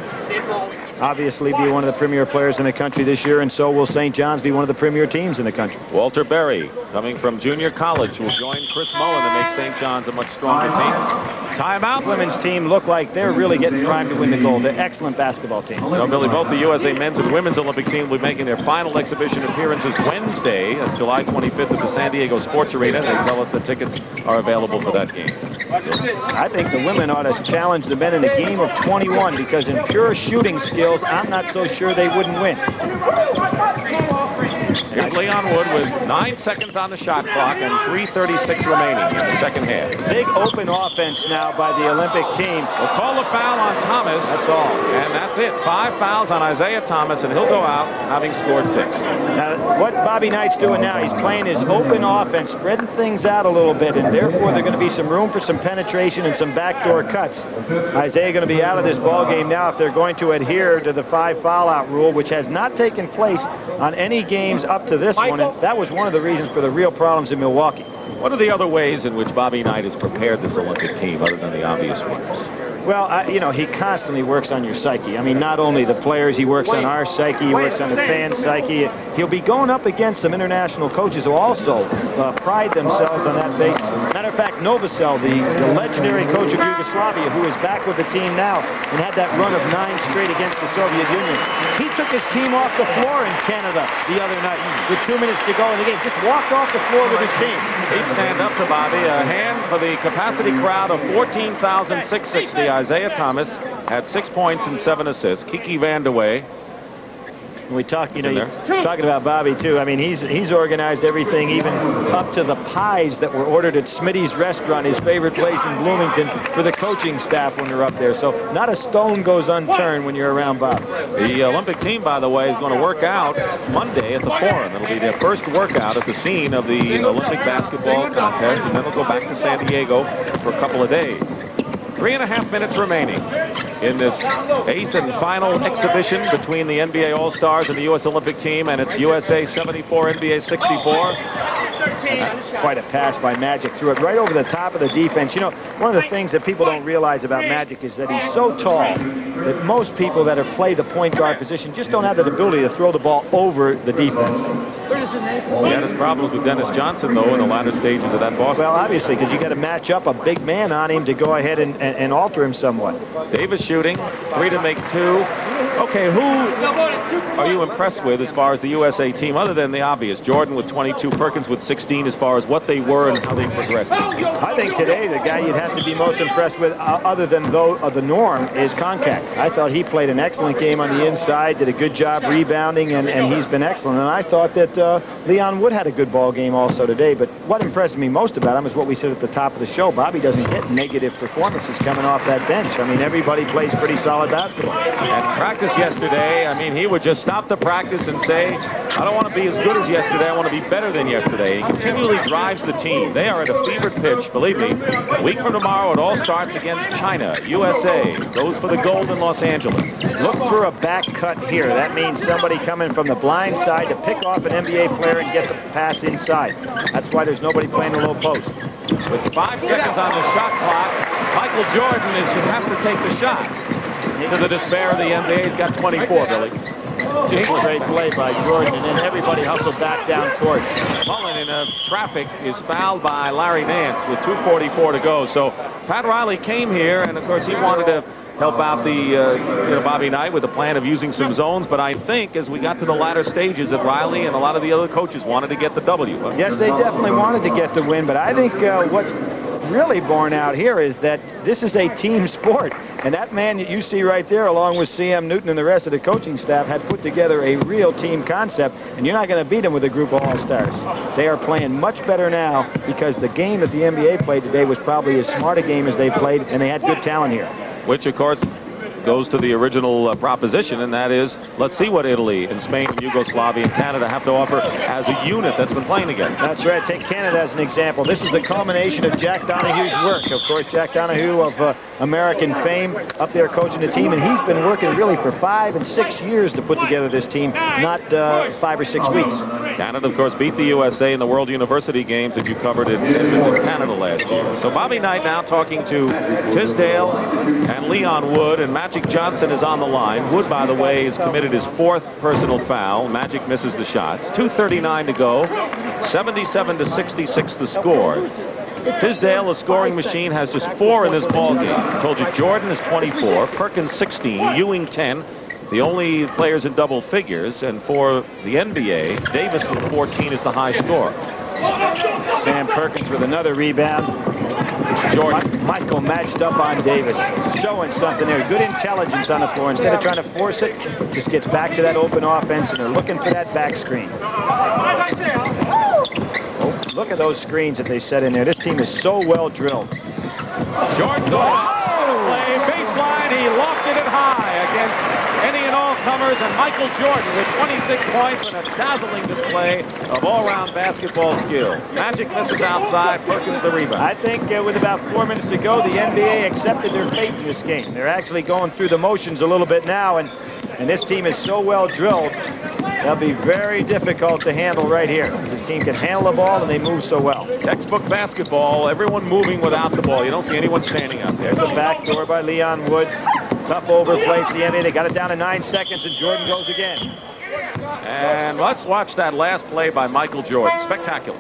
Obviously be one of the premier players in the country this year, and so will St. John's be one of the premier teams in the country. Walter Berry, coming from junior college, will join Chris Mullen to make St. John's a much stronger team. Timeout. Women's team look like they're really getting primed to win the gold. They're an excellent basketball team. Well, Billy, both the USA men's and women's Olympic team will be making their final exhibition appearances Wednesday. That's July 25th at the San Diego Sports Arena. They tell us the tickets are available for that game. I think the women ought to challenge the men in a game of 21 because in pure shooting skills, I'm not so sure they wouldn't win. Here's Leon Wood with 9 seconds on the shot clock and 3:36 remaining in the second half. Big open offense now by the Olympic team. We'll call a foul on Thomas. That's all. And that's it. 5 fouls on Isaiah Thomas, and he'll go out having scored 6. Now, what Bobby Knight's doing now, he's playing his open offense, spreading things out a little bit, and therefore there's going to be some room for some penetration and some backdoor cuts. Isaiah going to be out of this ball game now if they're going to adhere to the 5 foul-out rule, which has not taken place on any games up to this one, and that was one of the reasons for the real problems in Milwaukee. What are the other ways in which Bobby Knight has prepared this Olympic team, other than the obvious ones? Well, you know, he constantly works on your psyche. I mean, not only the players, he works on our psyche, he works on the fan psyche. He'll be going up against some international coaches who also pride themselves on that basis. Matter of fact, Novosel, the legendary coach of Yugoslavia, who is back with the team now and had that run of 9 straight against the Soviet Union, he took his team off the floor in Canada the other night with 2 minutes to go in the game. Just walked off the floor with his team. He'd stand up to Bobby. A hand for the capacity crowd of 14,660. Isaiah Thomas had 6 points and 7 assists. Kiki Vandeweghe. We talk, you know, you're talking about Bobby too. I mean, he's organized everything, even up to the pies that were ordered at Smitty's restaurant, his favorite place in Bloomington, for the coaching staff when they're up there. So not a stone goes unturned when you're around Bob. The Olympic team, by the way, is going to work out Monday at the Forum. It'll be their first workout at the scene of the Olympic basketball contest, and then they'll go back to San Diego for a couple of days. 3.5 minutes remaining in this 8th and final exhibition between the NBA All-Stars and the U.S. Olympic team, and it's USA 74, NBA 64. That's quite a pass by Magic. Threw it right over the top of the defense. You know, one of the things that people don't realize about Magic is that he's so tall that most people that have played the point guard position just don't have that ability to throw the ball over the defense. He had his problems with Dennis Johnson, though, in the latter stages of that Boston. Well, obviously, because you got to match up a big man on him to go ahead and alter him somewhat. Davis shooting, 3 to make 2. Okay, who are you impressed with as far as the USA team, other than the obvious? Jordan with 22, Perkins with 16, as far as what they were and how they progressed. I think today the guy you'd have to be most impressed with, other than the norm, is Koncak. I thought he played an excellent game on the inside, did a good job rebounding, and he's been excellent. And I thought that Leon Wood had a good ball game also today. But what impressed me most about him is what we said at the top of the show. Bobby doesn't get negative performances coming off that bench. I mean, everybody plays pretty solid basketball. And practice yesterday, I mean, he would just stop the practice and say, I don't want to be as good as yesterday. I want to be better than yesterday. He continually drives the team. They are at a fevered pitch, believe me. A week from tomorrow, it all starts against China. USA goes for the gold in Los Angeles. Look for a back cut here. That means somebody coming from the blind side to pick off an NBA player and get the pass inside. That's why there's nobody playing the low post. With 5 seconds on the shot clock, Michael Jordan has to take the shot. To the despair of the NBA, he's got 24, Billy. Great play by Jordan, and then everybody hustled back down court. Mullen in traffic is fouled by Larry Nance with 2:44 to go. So Pat Riley came here, and of course he wanted to help out the Bobby Knight with the plan of using some zones. But I think as we got to the latter stages, that Riley and a lot of the other coaches wanted to get the W. Yes, they definitely wanted to get the win, but I think what's really borne out here is that this is a team sport. And that man that you see right there, along with C.M. Newton and the rest of the coaching staff, had put together a real team concept, and you're not going to beat them with a group of all-stars. They are playing much better now because the game that the NBA played today was probably as smart a game as they played, and they had good talent here. Which, of course, goes to the original proposition, and that is, let's see what Italy and Spain and Yugoslavia and Canada have to offer as a unit that's been playing together. That's right. Take Canada as an example. This is the culmination of Jack Donahue's work. Of course, Jack Donahue of American fame up there coaching the team, and he's been working really for 5 and 6 years to put together this team, not 5 or 6 weeks. Canada, of course, beat the USA in the World University Games that you covered in Edmonton, Canada last year. So Bobby Knight now talking to Tisdale and Leon Wood, and Magic Johnson is on the line. Wood, by the way, has committed his 4th personal foul. Magic misses the shots. 2:39 to go. 77-66 the score. Tisdale, a scoring machine, has just 4 in this ball game. I told you Jordan is 24, Perkins 16, Ewing 10. The only players in double figures, and for the NBA, Davis with 14 is the high score. Sam Perkins with another rebound. Jordan. Michael matched up on Davis, showing something there. Good intelligence on the floor. Instead of trying to force it, just gets back to that open offense, and they're looking for that back screen. Oh, look at those screens that they set in there. This team is so well drilled. Jordan going out to play baseline. He lofted it high against any and all comers, and Michael Jordan with 26 points and a dazzling display of all-round basketball skill. Magic misses outside, Perkins the rebound. I think with about 4 minutes to go, the NBA accepted their fate in this game. They're actually going through the motions a little bit now, and this team is so well drilled, they'll be very difficult to handle right here. This team can handle the ball, and they move so well. Textbook basketball, everyone moving without the ball. You don't see anyone standing out there. There's a backdoor by Leon Wood. Tough overplay to the NBA. They got it down to 9 seconds, and Jordan goes again. And let's watch that last play by Michael Jordan. Spectacular.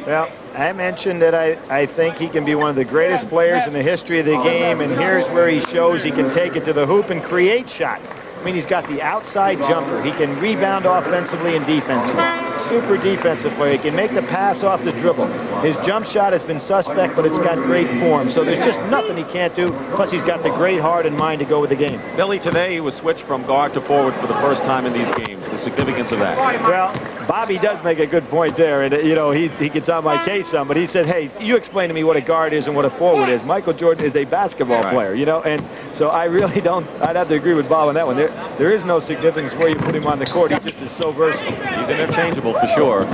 Well, I mentioned that I think he can be one of the greatest players in the history of the game, and here's where he shows he can take it to the hoop and create shots. I mean, he's got the outside jumper. He can rebound offensively and defensively. Super defensive player. He can make the pass off the dribble. His jump shot has been suspect, but it's got great form. So there's just nothing he can't do. Plus, he's got the great heart and mind to go with the game. Billy, today he was switched from guard to forward for the first time in these games. The significance of that. Well, Bobby does make a good point there, and you know, he gets on my case some, but he said, hey, you explain to me what a guard is and what a forward is. Michael Jordan is a basketball player, you know, and so I really don't, I'd have to agree with Bob on that one. There is no significance where you put him on the court. He just is so versatile. He's interchangeable for sure.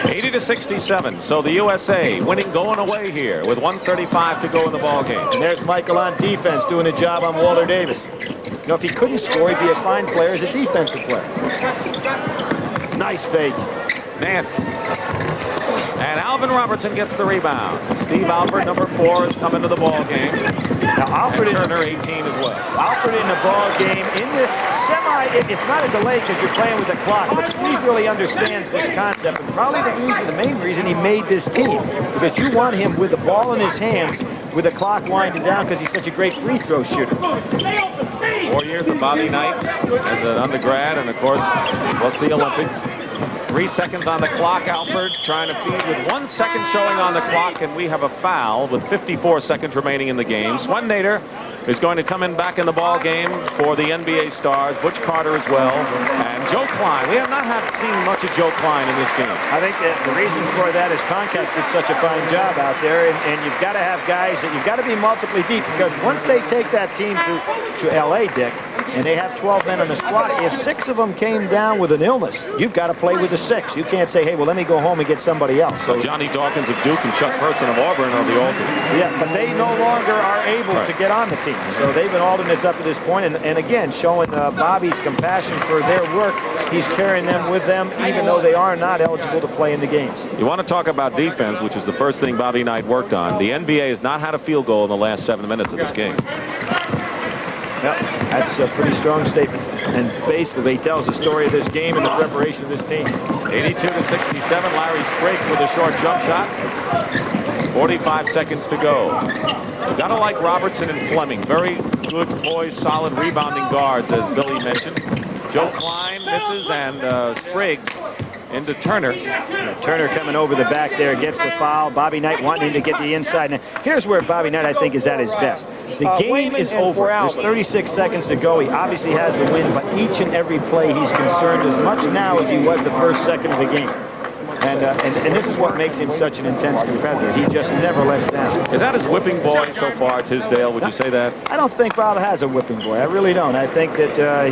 80-67. So the USA winning going away here with 1:35 to go in the ball game. And there's Michael on defense doing a job on Walter Davis. You know, if he couldn't score, he'd be a fine player as a defensive player. Nice fake. Nance. And Alvin Robertson gets the rebound. Steve Alford, number 4, has come into the ball game. Now Alford Turner, 18 as well. Alford in the ball game in this it's not a delay because you're playing with the clock, but Steve really understands this concept, and probably the main reason he made this team, because you want him with the ball in his hands with the clock winding down because he's such a great free throw shooter. 4 years of Bobby Knight as an undergrad, and of course, plus the Olympics. 3 seconds on the clock. Alford trying to feed with 1 second showing on the clock, and we have a foul with 54 seconds remaining in the game. Swen Nader is going to come in back in the ball game for the NBA stars. Butch Carter as well, and Joe Klein. We have not seen much of Joe Klein in this game. I think that the reason for that is Concast did such a fine job out there, and you've got to have guys that you've got to be multiply deep, because once they take that team to L.A., Dick, and they have 12 men on the squad, if 6 of them came down with an illness, you've got to play with the 6. You can't say, hey, well, let me go home and get somebody else. So Johnny Dawkins of Duke and Chuck Person of Auburn are the alternates. Yeah, but they no longer are able to get on the team. So they've been alternates up to this point, and again, showing Bobby's compassion for their work. He's carrying them with them, even though they are not eligible to play in the games. You want to talk about defense, which is the first thing Bobby Knight worked on. The NBA has not had a field goal in the last 7 minutes of this game. Yep, that's a pretty strong statement, and basically tells the story of this game and the preparation of this team. 82-67, Larry Spriggs with a short jump shot. 45 seconds to go. You've got to like Robertson and Fleming. Very good, poised, solid rebounding guards, as Billy mentioned. Joe Klein misses, and Spriggs into Turner. Turner coming over the back there, gets the foul. Bobby Knight wanting to get the inside. Now, here's where Bobby Knight, I think, is at his best. The game is over. There's 36 seconds to go. He obviously has the win, but each and every play he's concerned as much now as he was the first second of the game. And this is what makes him such an intense competitor. He just never lets down. Is that his whipping boy so far, Tisdale? Would you say that? I don't think Bob has a whipping boy. I really don't. I think that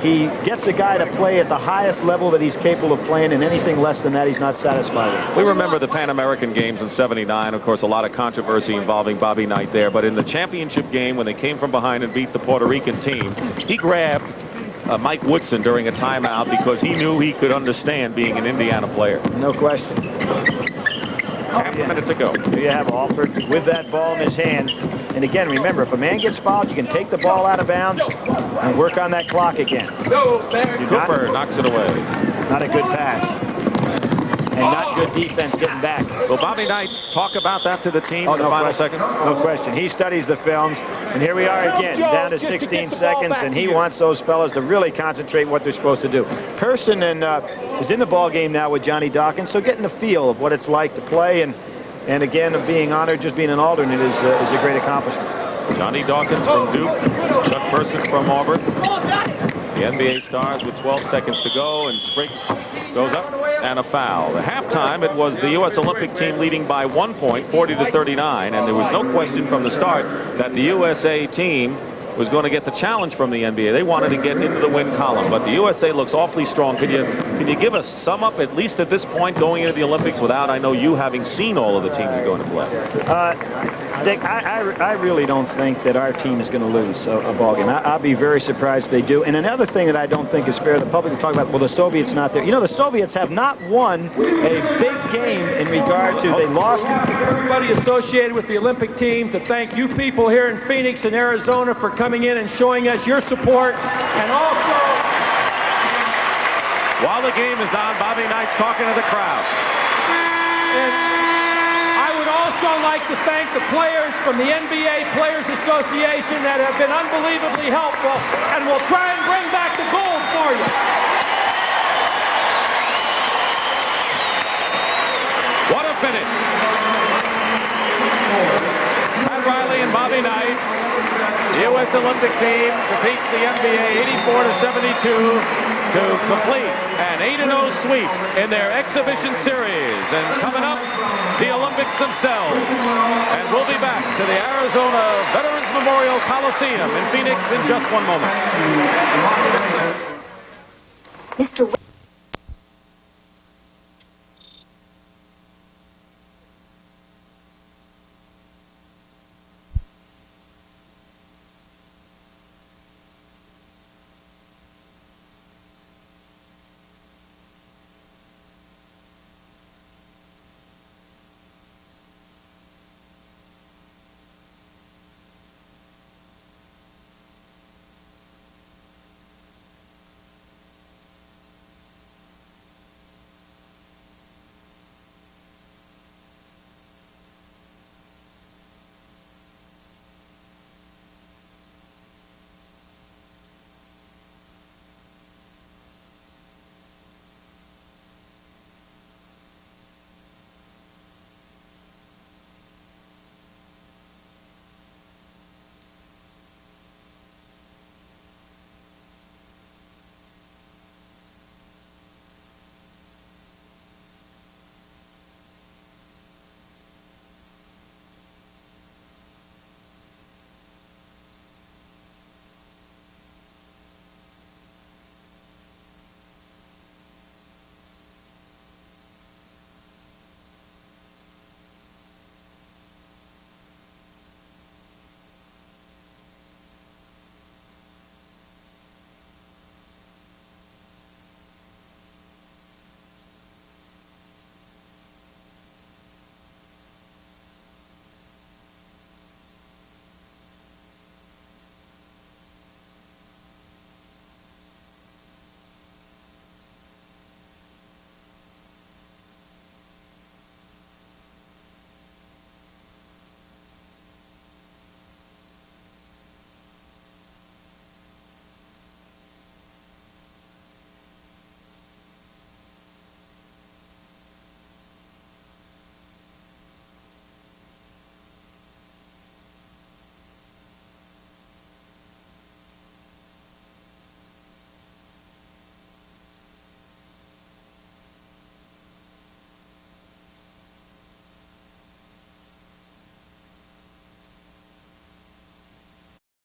he gets a guy to play at the highest level that he's capable of playing, and anything less than that he's not satisfied with. We remember the Pan American Games in '79. Of course, a lot of controversy involving Bobby Knight there. But in the championship game, when they came from behind and beat the Puerto Rican team, he grabbed Mike Woodson during a timeout because he knew he could understand being an Indiana player. No question. Half a minute to go. Here you have Alford with that ball in his hand. And again, remember, if a man gets fouled, you can take the ball out of bounds and work on that clock again. Cooper knocks it away. Not a good pass. not good defense getting back. Will Bobby Knight talk about that to the team in the final seconds? No question. He studies the films, and here we are again, down to 16 seconds, and he wants those fellas to really concentrate what they're supposed to do. Person is in the ball game now with Johnny Dawkins, so getting the feel of what it's like to play, and again, of being honored, just being an alternate is a great accomplishment. Johnny Dawkins from Duke, Chuck Person from Auburn. The NBA Stars with 12 seconds to go, and Spriggs goes up, and a foul. At halftime, it was the U.S. Olympic team leading by 1 point, 40-39, and there was no question from the start that the USA team was going to get the challenge from the NBA. They wanted to get into the win column, but the USA looks awfully strong. Can you give us sum up, at least at this point, going into the Olympics without, I know, you having seen all of the teams you're going to play? Dick, I really don't think that our team is going to lose a ball game. I'll be very surprised if they do. And another thing that I don't think is fair, the public will talk about, well, the Soviets not there. You know, the Soviets have not won a big game in regard to, they lost. Everybody associated with the Olympic team, to thank you people here in Phoenix and Arizona for coming in and showing us your support. And also, while the game is on, Bobby Knight's talking to the crowd. And I would also like to thank the players from the NBA Players Association that have been unbelievably helpful, and we'll try and bring back the gold for you. What a finish. Pat Riley and Bobby Knight. The U.S. Olympic team defeats the NBA 84-72 to complete an 8-0 sweep in their exhibition series. And coming up, the Olympics themselves. And we'll be back to the Arizona Veterans Memorial Coliseum in Phoenix in just one moment. Mr.